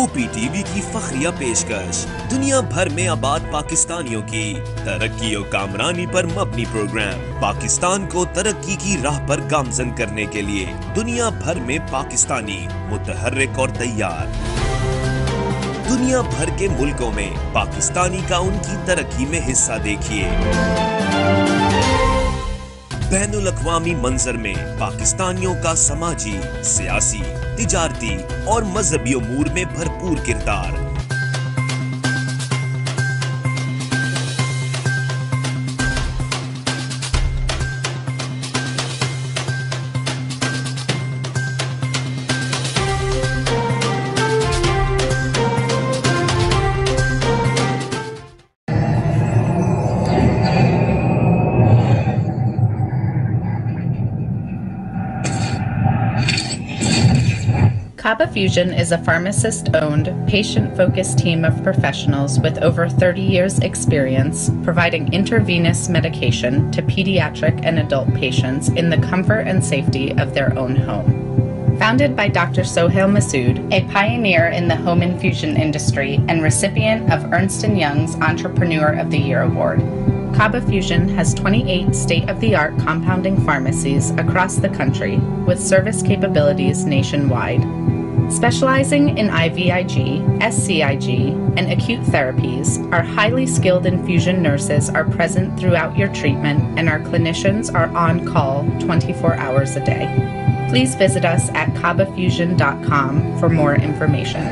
OPTV की फखरिया पेशकश दुनिया भर में आबाद पाकिस्तानियों की तरक्की और कामरानी पर मबनी प्रोग्राम पाकिस्तान को तरक्की की राह पर गामजन करने के लिए दुनिया भर में पाकिस्तानी मुतहर्रिक और तैयार। दुनिया भर के मुल्कों में पाकिस्तानी का उनकी तरक्की में हिस्सा देखिए। बैनुल अक़वामी मंजर में पाकिस्तानियों का समाजी, सियासी, तिजारती और मजहबी उमूर में भरपूर किरदार। Kaba Fusion is a pharmacist-owned, patient-focused team of professionals with over 30 years' experience providing intravenous medication to pediatric and adult patients in the comfort and safety of their own home. Founded by Dr. Sohail Masood, a pioneer in the home infusion industry and recipient of Ernst & Young's Entrepreneur of the Year Award, Kaba Fusion has 28 state-of-the-art compounding pharmacies across the country with service capabilities nationwide. Specializing in IVIG, SCIG, and acute therapies, our highly skilled infusion nurses are present throughout your treatment and our clinicians are on call 24 hours a day. Please visit us at kabafusion.com for more information.